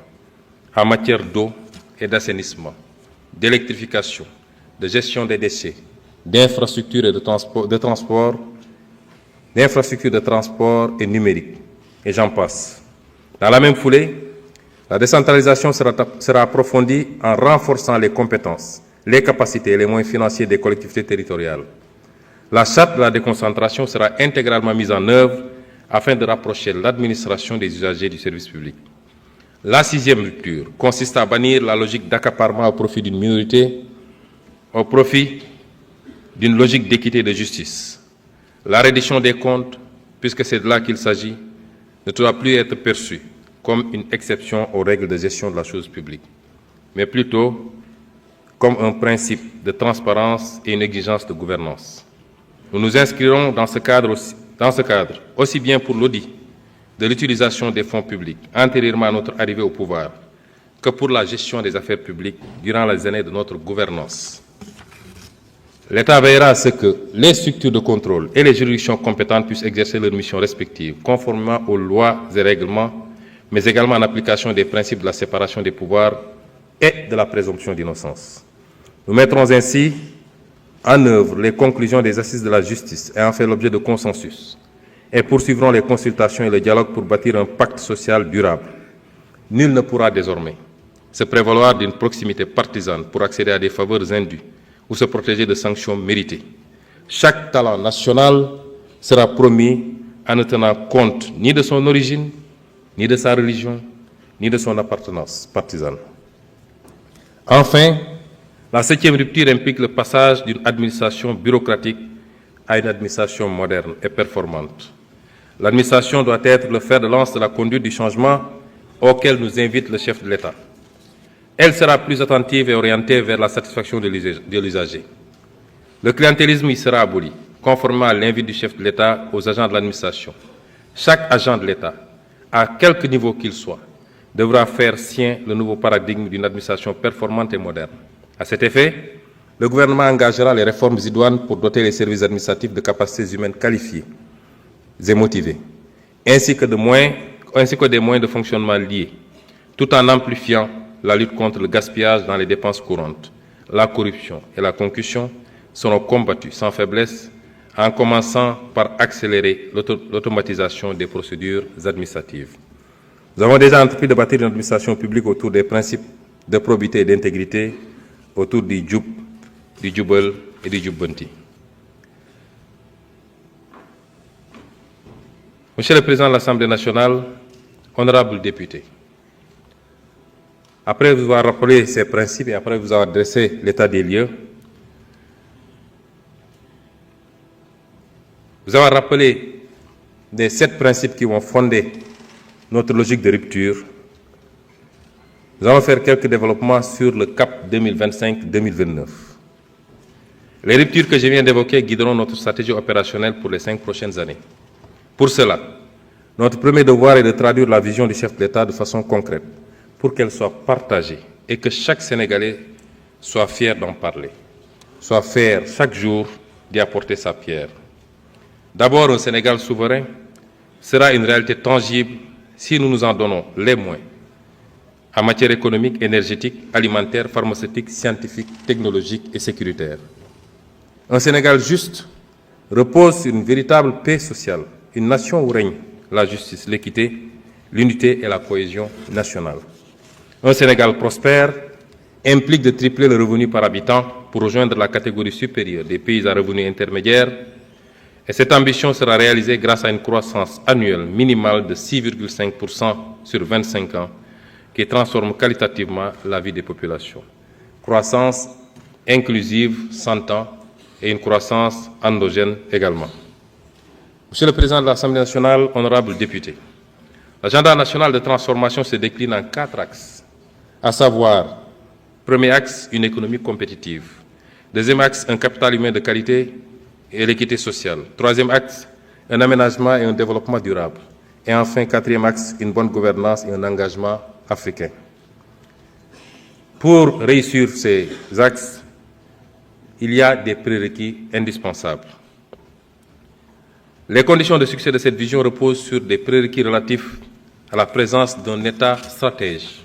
en matière d'eau et d'assainissement, d'électrification, de gestion des déchets, d'infrastructures de transport et numérique, et j'en passe. Dans la même foulée, la décentralisation sera approfondie en renforçant les compétences, les capacités et les moyens financiers des collectivités territoriales. La charte de la déconcentration sera intégralement mise en œuvre afin de rapprocher l'administration des usagers du service public. La sixième rupture consiste à bannir la logique d'accaparement au profit d'une minorité, au profit d'une logique d'équité et de justice. La reddition des comptes, puisque c'est de là qu'il s'agit, ne doit plus être perçue comme une exception aux règles de gestion de la chose publique, mais plutôt comme un principe de transparence et une exigence de gouvernance. Nous nous inscrirons dans ce cadre, aussi bien pour l'audit de l'utilisation des fonds publics antérieurement à notre arrivée au pouvoir, que pour la gestion des affaires publiques durant les années de notre gouvernance. L'État veillera à ce que les structures de contrôle et les juridictions compétentes puissent exercer leurs missions respectives, conformément aux lois et règlements, mais également en application des principes de la séparation des pouvoirs et de la présomption d'innocence. Nous mettrons ainsi en œuvre les conclusions des assises de la justice ayant fait l'objet de consensus et poursuivrons les consultations et le dialogue pour bâtir un pacte social durable. Nul ne pourra désormais se prévaloir d'une proximité partisane pour accéder à des faveurs indues ou se protéger de sanctions méritées. chaque talent national sera promis en ne tenant compte ni de son origine, ni de sa religion, ni de son appartenance partisane. Enfin, la 7e rupture implique le passage d'une administration bureaucratique à une administration moderne et performante. L'administration doit être le fer de lance de la conduite du changement auquel nous invite le chef de l'État. Elle sera plus attentive et orientée vers la satisfaction de l'usager. Le clientélisme y sera aboli, conformément à l'invite du chef de l'État aux agents de l'administration. Chaque agent de l'État, à quelque niveau qu'il soit, devra faire sien le nouveau paradigme d'une administration performante et moderne. À cet effet, le gouvernement engagera les réformes idoines pour doter les services administratifs de capacités humaines qualifiées et motivées, ainsi que des moyens de fonctionnement liés, tout en amplifiant la lutte contre le gaspillage dans les dépenses courantes. La corruption et la concussion seront combattues sans faiblesse, en commençant par accélérer l'automatisation des procédures administratives. Nous avons déjà entrepris de bâtir une administration publique autour des principes de probité et d'intégrité, autour du Djoub, du Djoubel et du Djoubbanti. Monsieur le Président de l'Assemblée nationale, honorables députés, après vous avoir rappelé ces principes et après vous avoir dressé l'état des lieux, vous avez rappelé les 7 principes qui vont fonder notre logique de rupture. Nous allons faire quelques développements sur le cap 2025-2029. Les ruptures que je viens d'évoquer guideront notre stratégie opérationnelle pour les 5 prochaines années. Pour cela, notre premier devoir est de traduire la vision du chef de l'État de façon concrète, pour qu'elle soit partagée et que chaque Sénégalais soit fier d'en parler, soit fier chaque jour d'y apporter sa pierre. D'abord, un Sénégal souverain sera une réalité tangible si nous nous en donnons les moyens en matière économique, énergétique, alimentaire, pharmaceutique, scientifique, technologique et sécuritaire. Un Sénégal juste repose sur une véritable paix sociale, une nation où règne la justice, l'équité, l'unité et la cohésion nationale. Un Sénégal prospère implique de tripler le revenu par habitant pour rejoindre la catégorie supérieure des pays à revenus intermédiaires, et cette ambition sera réalisée grâce à une croissance annuelle minimale de 6,5% sur 25 ans qui transforme qualitativement la vie des populations. Croissance inclusive, s'entend, et une croissance endogène également. Monsieur le Président de l'Assemblée nationale, honorables députés, l'agenda national de transformation se décline en 4 axes, à savoir, premier axe, une économie compétitive. Deuxième axe, un capital humain de qualité et l'équité sociale. Troisième axe, un aménagement et un développement durable. Et enfin, quatrième axe, une bonne gouvernance et un engagement africain. Pour réussir ces axes, il y a des prérequis indispensables. Les conditions de succès de cette vision reposent sur des prérequis relatifs à la présence d'un État stratège,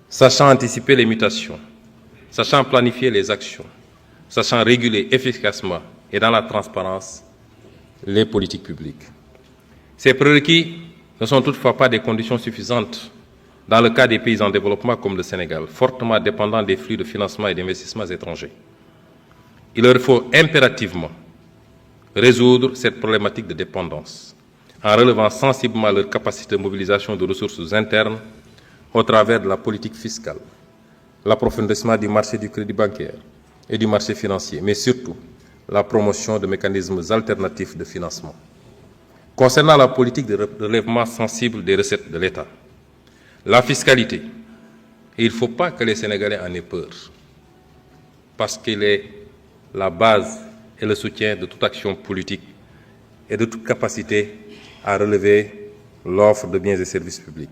sachant anticiper les mutations, sachant planifier les actions, sachant réguler efficacement et dans la transparence les politiques publiques. Ces prérequis ne sont toutefois pas des conditions suffisantes dans le cas des pays en développement comme le Sénégal, fortement dépendants des flux de financement et d'investissements étrangers. Il leur faut impérativement résoudre cette problématique de dépendance en relevant sensiblement leur capacité de mobilisation de ressources internes au travers de la politique fiscale, l'approfondissement du marché du crédit bancaire et du marché financier, mais surtout la promotion de mécanismes alternatifs de financement. Concernant la politique de relèvement sensible des recettes de l'État, la fiscalité, et il ne faut pas que les Sénégalais en aient peur, parce qu'elle est la base et le soutien de toute action politique et de toute capacité à relever l'offre de biens et services publics.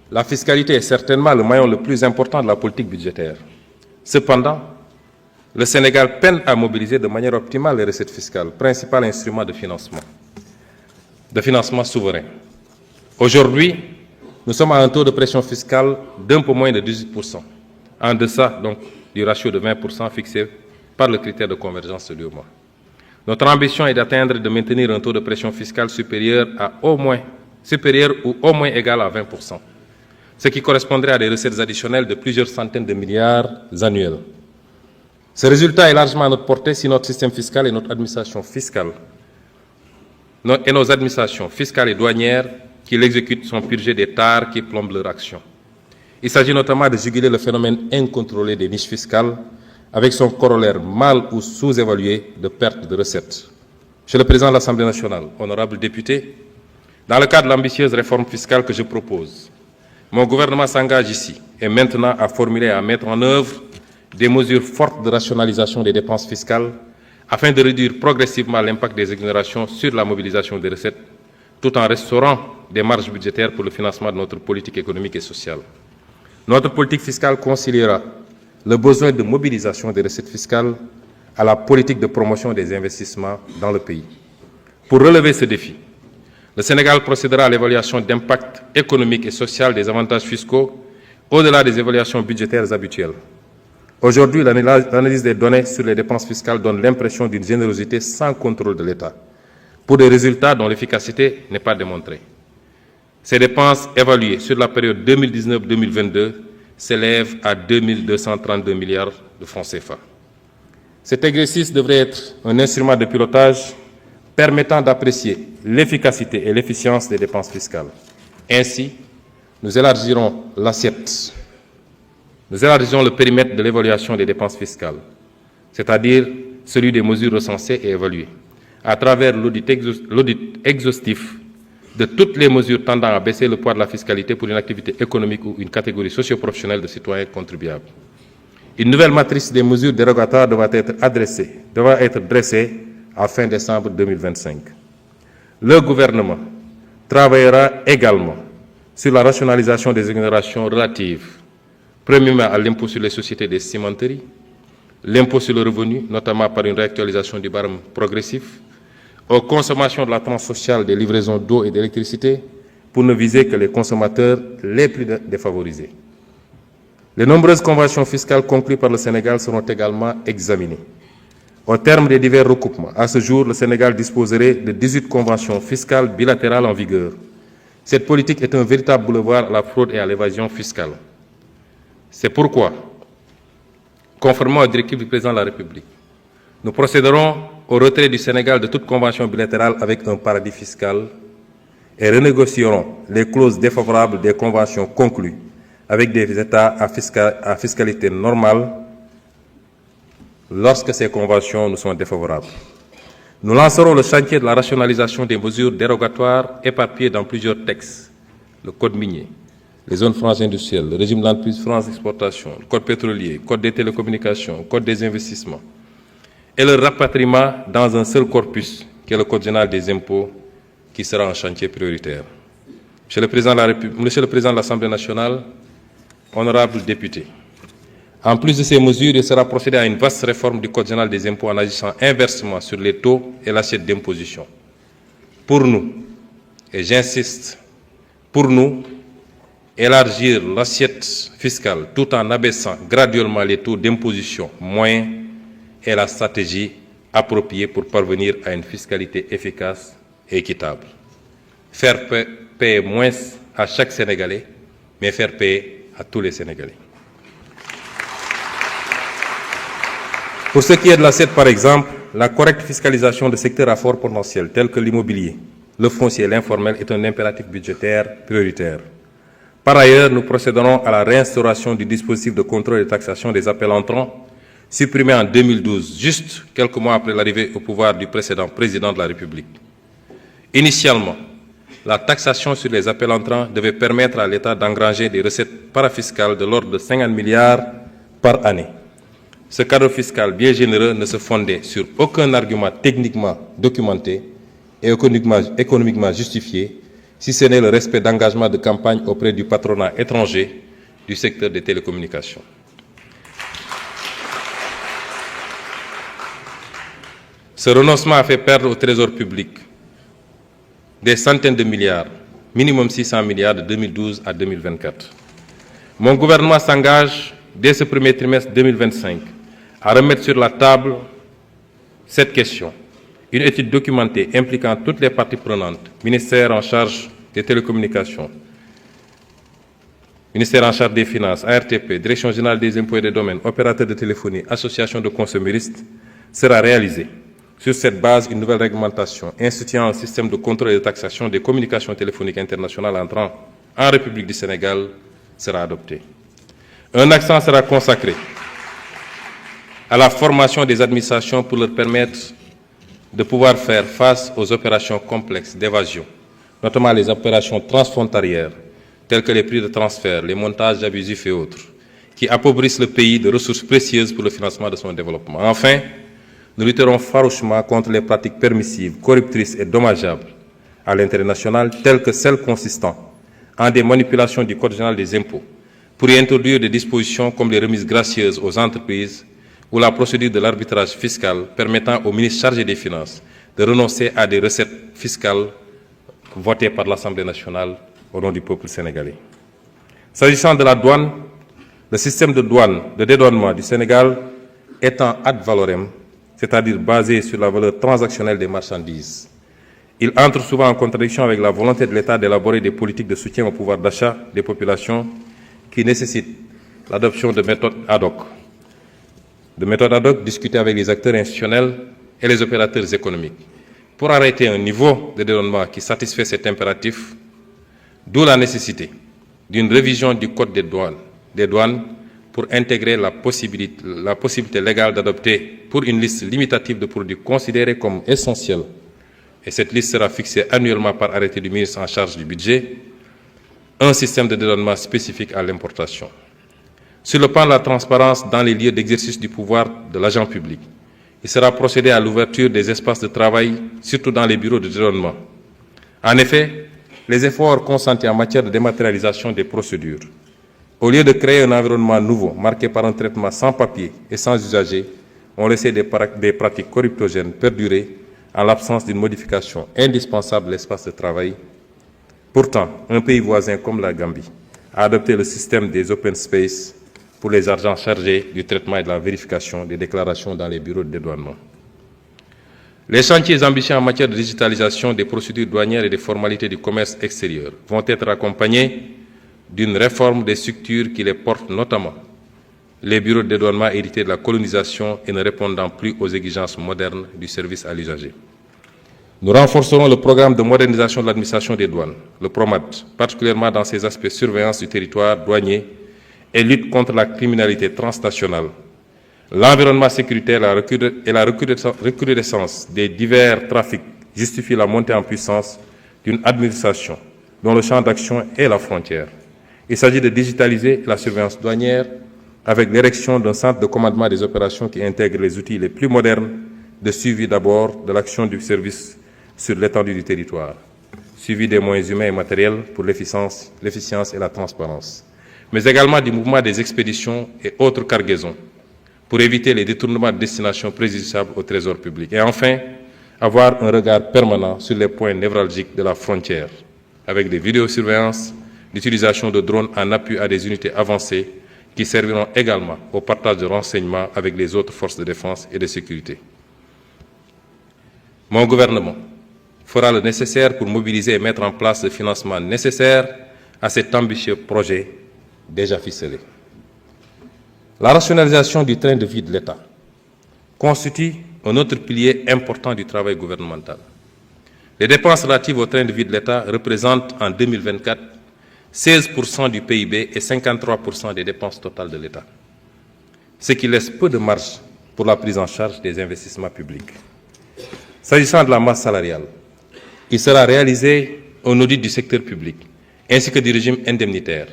La fiscalité est certainement le maillon le plus important de la politique budgétaire. Cependant, le Sénégal peine à mobiliser de manière optimale les recettes fiscales, principal instrument de financement souverain. Aujourd'hui, nous sommes à un taux de pression fiscale d'un peu moins de 18%, en deçà donc du ratio de 20% fixé par le critère de convergence de l'UEMOA. Notre ambition est d'atteindre et de maintenir un taux de pression fiscale supérieur ou au moins égal à 20%, ce qui correspondrait à des recettes additionnelles de plusieurs centaines de milliards annuels. Ce résultat est largement à notre portée si notre système fiscal et notre administration fiscale et nos administrations fiscales et douanières qui l'exécutent sont purgées des tares qui plombent leur action. Il s'agit notamment de juguler le phénomène incontrôlé des niches fiscales avec son corollaire mal ou sous-évalué de perte de recettes. Monsieur le Président de l'Assemblée nationale, honorables députés, dans le cadre de l'ambitieuse réforme fiscale que je propose, mon gouvernement s'engage ici et maintenant à formuler et à mettre en œuvre des mesures fortes de rationalisation des dépenses fiscales afin de réduire progressivement l'impact des exonérations sur la mobilisation des recettes, tout en restaurant des marges budgétaires pour le financement de notre politique économique et sociale. Notre politique fiscale conciliera le besoin de mobilisation des recettes fiscales à la politique de promotion des investissements dans le pays. Pour relever ce défi, le Sénégal procédera à l'évaluation d'impact économique et social des avantages fiscaux au-delà des évaluations budgétaires habituelles. Aujourd'hui, l'analyse des données sur les dépenses fiscales donne l'impression d'une générosité sans contrôle de l'État, pour des résultats dont l'efficacité n'est pas démontrée. Ces dépenses évaluées sur la période 2019-2022 s'élèvent à 2 232 milliards de francs CFA. Cet exercice devrait être un instrument de pilotage permettant d'apprécier l'efficacité et l'efficience des dépenses fiscales. Ainsi, nous élargirons l'assiette. Nous élargissons le périmètre de l'évaluation des dépenses fiscales, c'est-à-dire celui des mesures recensées et évaluées, à travers l'audit exhaustif de toutes les mesures tendant à baisser le poids de la fiscalité pour une activité économique ou une catégorie socio-professionnelle de citoyens contribuables. Une nouvelle matrice des mesures dérogatoires devra être dressée à fin décembre 2025. Le gouvernement travaillera également sur la rationalisation des exonérations relatives, premièrement à l'impôt sur les sociétés des cimenteries, l'impôt sur le revenu, notamment par une réactualisation du barème progressif, aux consommations de la tranche sociale des livraisons d'eau et d'électricité, pour ne viser que les consommateurs les plus défavorisés. Les nombreuses conventions fiscales conclues par le Sénégal seront également examinées. Au terme des divers recoupements, à ce jour, le Sénégal disposerait de 18 conventions fiscales bilatérales en vigueur. Cette politique est un véritable boulevard à la fraude et à l'évasion fiscale. C'est pourquoi, conformément aux directives du Président de la République, nous procéderons au retrait du Sénégal de toute convention bilatérale avec un paradis fiscal et renégocierons les clauses défavorables des conventions conclues avec des États à fiscalité normale lorsque ces conventions nous sont défavorables. Nous lancerons le chantier de la rationalisation des mesures dérogatoires éparpillées dans plusieurs textes, le Code minier, les zones franches industrielles, le régime d'entreprise France Exportation, le Code pétrolier, le Code des télécommunications, le Code des investissements, et le rapatriement dans un seul corpus, qui est le Code général des impôts, qui sera un chantier prioritaire. Monsieur le Président de l'Assemblée nationale, honorables députés, en plus de ces mesures, il sera procédé à une vaste réforme du Code général des impôts en agissant inversement sur les taux et l'assiette d'imposition. Pour nous, et j'insiste, pour nous, élargir l'assiette fiscale tout en abaissant graduellement les taux d'imposition moyens est la stratégie appropriée pour parvenir à une fiscalité efficace et équitable. Faire payer moins à chaque Sénégalais, mais faire payer à tous les Sénégalais. Pour ce qui est de l'assiette, par exemple, la correcte fiscalisation de secteurs à fort potentiel, tels que l'immobilier, le foncier et l'informel, est un impératif budgétaire prioritaire. Par ailleurs, nous procéderons à la réinstauration du dispositif de contrôle et de taxation des appels entrants, supprimé en 2012, juste quelques mois après l'arrivée au pouvoir du précédent président de la République. Initialement, la taxation sur les appels entrants devait permettre à l'État d'engranger des recettes parafiscales de l'ordre de 50 milliards par année. Ce cadre fiscal bien généreux ne se fondait sur aucun argument techniquement documenté et économiquement justifié, si ce n'est le respect d'engagements de campagne auprès du patronat étranger du secteur des télécommunications. Ce renoncement a fait perdre au Trésor public des centaines de milliards, minimum 600 milliards de 2012 à 2024. Mon gouvernement s'engage dès ce premier trimestre 2025 à remettre sur la table cette question, une étude documentée impliquant toutes les parties prenantes, ministère en charge des télécommunications, ministère en charge des Finances, ARTP, Direction générale des impôts et des domaines, opérateurs de téléphonie, associations de consuméristes, sera réalisée. Sur cette base, une nouvelle réglementation instituant un système de contrôle et de taxation des communications téléphoniques internationales entrant en République du Sénégal sera adoptée. Un accent sera consacré à la formation des administrations pour leur permettre de pouvoir faire face aux opérations complexes d'évasion, notamment les opérations transfrontalières, telles que les prix de transfert, les montages abusifs et autres, qui appauvrissent le pays de ressources précieuses pour le financement de son développement. Enfin, nous lutterons farouchement contre les pratiques permissives, corruptrices et dommageables à l'intérêt national, telles que celles consistant en des manipulations du Code général des impôts, pour y introduire des dispositions comme les remises gracieuses aux entreprises ou la procédure de l'arbitrage fiscal permettant au ministre chargé des Finances de renoncer à des recettes fiscales votées par l'Assemblée nationale au nom du peuple sénégalais. S'agissant de la douane, le système de douane, de dédouanement du Sénégal étant ad valorem, c'est-à-dire basé sur la valeur transactionnelle des marchandises, il entre souvent en contradiction avec la volonté de l'État d'élaborer des politiques de soutien au pouvoir d'achat des populations qui nécessitent l'adoption de méthodes ad hoc. De méthodes ad hoc discutées avec les acteurs institutionnels et les opérateurs économiques pour arrêter un niveau de dédouanement qui satisfait cet impératif, d'où la nécessité d'une révision du Code des douanes pour intégrer la possibilité légale d'adopter pour une liste limitative de produits considérés comme essentiels, et cette liste sera fixée annuellement par arrêté du ministre en charge du budget, un système de dédouanement spécifique à l'importation. Sur le plan de la transparence dans les lieux d'exercice du pouvoir de l'agent public, il sera procédé à l'ouverture des espaces de travail, surtout dans les bureaux de dédouanement. En effet, les efforts consentis en matière de dématérialisation des procédures, au lieu de créer un environnement nouveau, marqué par un traitement sans papier et sans usager, ont laissé des pratiques corruptogènes perdurer en l'absence d'une modification indispensable de l'espace de travail. Pourtant, un pays voisin comme la Gambie a adopté le système des open space pour les agents chargés du traitement et de la vérification des déclarations dans les bureaux de dédouanement. Les chantiers ambitieux en matière de digitalisation des procédures douanières et des formalités du commerce extérieur vont être accompagnés d'une réforme des structures qui les portent, notamment les bureaux de dédouanement hérités de la colonisation et ne répondant plus aux exigences modernes du service à l'usager. Nous renforcerons le programme de modernisation de l'administration des douanes, le PROMAD, particulièrement dans ses aspects surveillance du territoire douanier et lutte contre la criminalité transnationale, l'environnement sécuritaire et la recrudescence des divers trafics justifient la montée en puissance d'une administration dont le champ d'action est la frontière. Il s'agit de digitaliser la surveillance douanière avec l'érection d'un centre de commandement des opérations qui intègre les outils les plus modernes de suivi d'abord de l'action du service sur l'étendue du territoire, suivi des moyens humains et matériels pour l'efficience et la transparence, mais également du mouvement des expéditions et autres cargaisons pour éviter les détournements de destination préjudiciables au trésor public. Et enfin, avoir un regard permanent sur les points névralgiques de la frontière, avec des vidéosurveillances, l'utilisation de drones en appui à des unités avancées qui serviront également au partage de renseignements avec les autres forces de défense et de sécurité. Mon gouvernement fera le nécessaire pour mobiliser et mettre en place le financement nécessaire à cet ambitieux projet déjà ficelé. La rationalisation du train de vie de l'État constitue un autre pilier important du travail gouvernemental. Les dépenses relatives au train de vie de l'État représentent en 2024 16% du PIB et 53% des dépenses totales de l'État, ce qui laisse peu de marge pour la prise en charge des investissements publics. S'agissant de la masse salariale, il sera réalisé un audit du secteur public ainsi que du régime indemnitaire.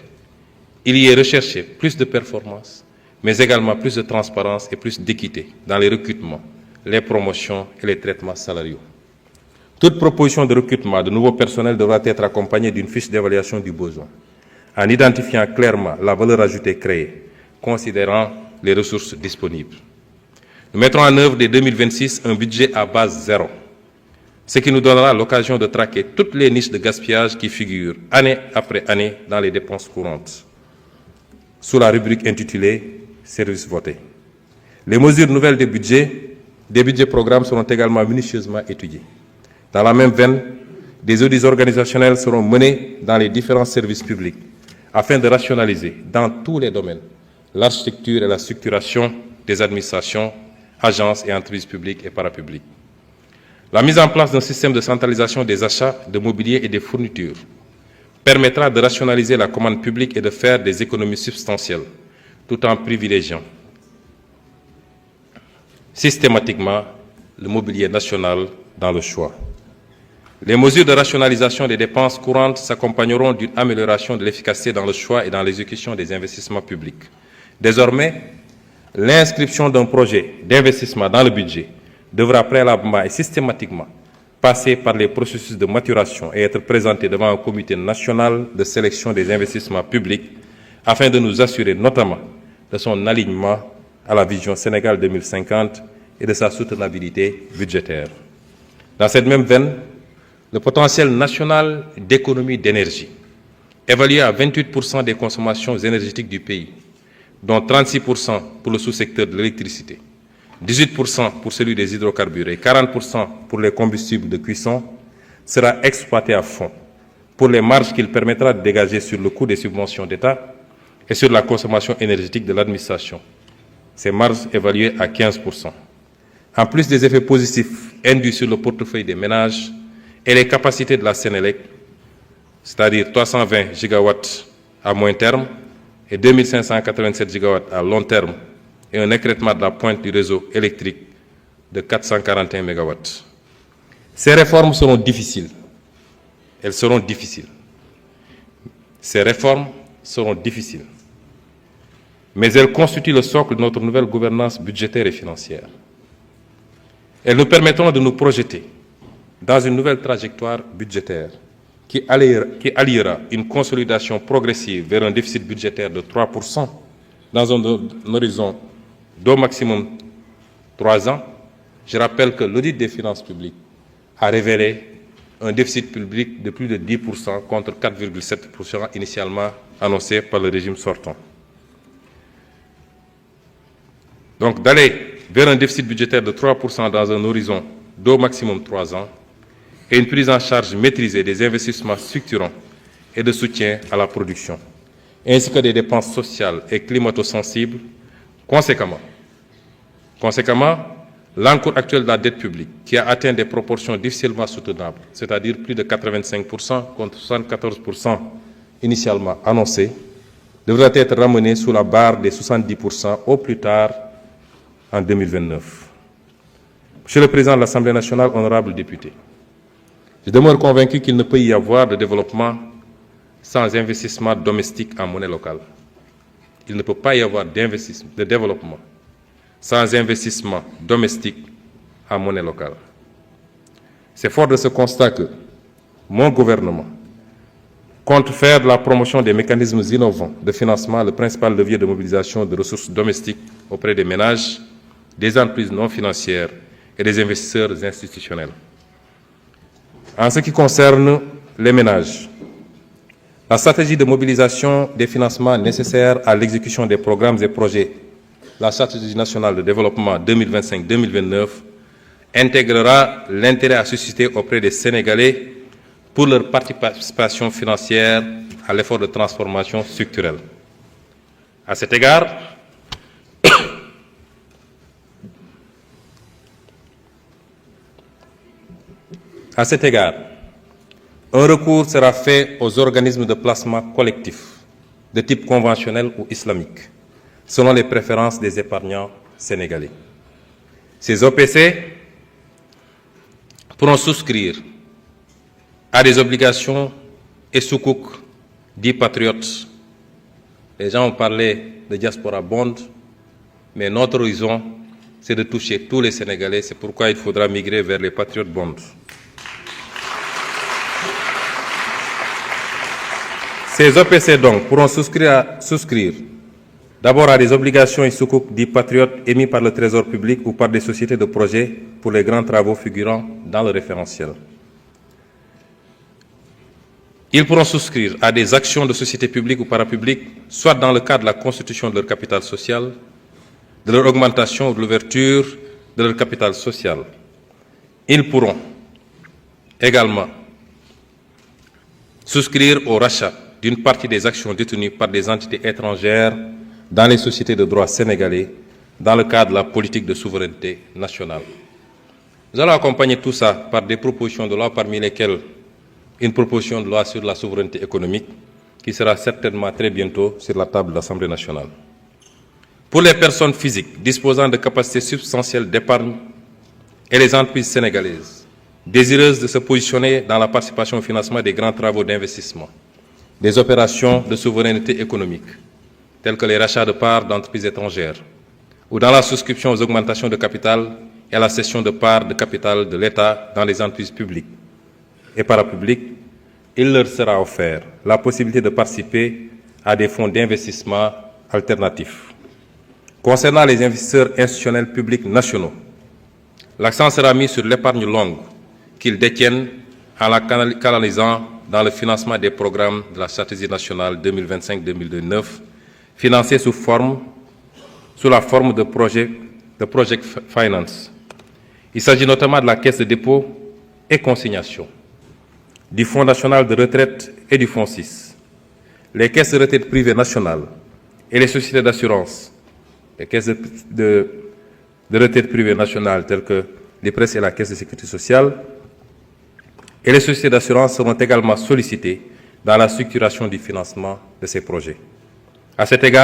Il y est recherché plus de performance, mais également plus de transparence et plus d'équité dans les recrutements, les promotions et les traitements salariaux. Toute proposition de recrutement de nouveaux personnels devra être accompagnée d'une fiche d'évaluation du besoin, en identifiant clairement la valeur ajoutée créée, considérant les ressources disponibles. Nous mettrons en œuvre dès 2026 un budget à base zéro, ce qui nous donnera l'occasion de traquer toutes les niches de gaspillage qui figurent année après année dans les dépenses courantes, sous la rubrique intitulée « Services votés ». Les mesures nouvelles des budgets programmes seront également minutieusement étudiées. Dans la même veine, des audits organisationnels seront menés dans les différents services publics afin de rationaliser dans tous les domaines l'architecture et la structuration des administrations, agences et entreprises publiques et parapubliques. La mise en place d'un système de centralisation des achats de mobilier et des fournitures permettra de rationaliser la commande publique et de faire des économies substantielles, tout en privilégiant systématiquement le mobilier national dans le choix. Les mesures de rationalisation des dépenses courantes s'accompagneront d'une amélioration de l'efficacité dans le choix et dans l'exécution des investissements publics. Désormais, l'inscription d'un projet d'investissement dans le budget devra préalablement et systématiquement passer par les processus de maturation et être présenté devant un comité national de sélection des investissements publics afin de nous assurer notamment de son alignement à la vision Sénégal 2050 et de sa soutenabilité budgétaire. Dans cette même veine, le potentiel national d'économie d'énergie, évalué à 28% des consommations énergétiques du pays, dont 36% pour le sous-secteur de l'électricité, 18% pour celui des hydrocarbures et 40% pour les combustibles de cuisson, sera exploité à fond pour les marges qu'il permettra de dégager sur le coût des subventions d'État et sur la consommation énergétique de l'administration. Ces marges évaluées à 15%. En plus des effets positifs induits sur le portefeuille des ménages et les capacités de la Sénélec, c'est-à-dire 320 gigawatts à moyen terme et 2587 gigawatts à long terme, et un écrêtement de la pointe du réseau électrique de 441 mégawatts. Ces réformes seront difficiles. Elles seront difficiles. Ces réformes seront difficiles. Mais elles constituent le socle de notre nouvelle gouvernance budgétaire et financière. Elles nous permettront de nous projeter dans une nouvelle trajectoire budgétaire qui alliera une consolidation progressive vers un déficit budgétaire de 3% dans un horizon d'au maximum 3 ans. Je rappelle que l'audit des finances publiques a révélé un déficit public de plus de 10% contre 4,7% initialement annoncé par le régime sortant. Donc d'aller vers un déficit budgétaire de 3% dans un horizon d'au maximum 3 ans et une prise en charge maîtrisée des investissements structurants et de soutien à la production, ainsi que des dépenses sociales et climato-sensibles. Conséquemment, l'encours actuel de la dette publique, qui a atteint des proportions difficilement soutenables, c'est-à-dire plus de 85% contre 74% initialement annoncé, devra être ramené sous la barre des 70% au plus tard en 2029. Monsieur le Président de l'Assemblée nationale, honorables députés, je demeure convaincu qu'il ne peut y avoir de développement sans investissement domestique en monnaie locale. Il ne peut pas y avoir de développement sans investissement domestique en monnaie locale. C'est fort de ce constat que mon gouvernement compte faire de la promotion des mécanismes innovants de financement le principal levier de mobilisation de ressources domestiques auprès des ménages, des entreprises non financières et des investisseurs institutionnels. En ce qui concerne les ménages, la stratégie de mobilisation des financements nécessaires à l'exécution des programmes et projets, la stratégie nationale de développement 2025-2029, intégrera l'intérêt à susciter auprès des Sénégalais pour leur participation financière à l'effort de transformation structurelle. À cet égard, un recours sera fait aux organismes de placement collectif de type conventionnel ou islamique, selon les préférences des épargnants sénégalais. Ces OPC pourront souscrire à des obligations et soukouk dits patriotes. Les gens ont parlé de diaspora bond, mais notre horizon, c'est de toucher tous les Sénégalais. C'est pourquoi il faudra migrer vers les patriotes bonds. Ces OPC donc pourront souscrire d'abord à des obligations et soukouk dits patriotes émis par le Trésor public ou par des sociétés de projets pour les grands travaux figurant dans le référentiel. Ils pourront souscrire à des actions de sociétés publiques ou parapubliques, soit dans le cadre de la constitution de leur capital social, de leur augmentation ou de l'ouverture de leur capital social. Ils pourront également souscrire au rachat d'une partie des actions détenues par des entités étrangères dans les sociétés de droit sénégalais dans le cadre de la politique de souveraineté nationale. Nous allons accompagner tout ça par des propositions de loi, parmi lesquelles une proposition de loi sur la souveraineté économique qui sera certainement très bientôt sur la table de l'Assemblée nationale. Pour les personnes physiques disposant de capacités substantielles d'épargne et les entreprises sénégalaises désireuses de se positionner dans la participation au financement des grands travaux d'investissement, des opérations de souveraineté économique, telles que les rachats de parts d'entreprises étrangères, ou dans la souscription aux augmentations de capital et à la cession de parts de capital de l'État dans les entreprises publiques et parapubliques, il leur sera offert la possibilité de participer à des fonds d'investissement alternatifs. Concernant les investisseurs institutionnels publics nationaux, l'accent sera mis sur l'épargne longue qu'ils détiennent en la canalisant dans le financement des programmes de la stratégie nationale 2025-2029, financés sous la forme de Project Finance. Il s'agit notamment de la Caisse de dépôt et consignation, du Fonds national de retraite et du Fonds 6, les caisses de retraite privées nationales et les sociétés d'assurance, les caisses de retraite privées nationales telles que l'IPRES et la Caisse de sécurité sociale, et les sociétés d'assurance seront également sollicitées dans la structuration du financement de ces projets. À cet égard,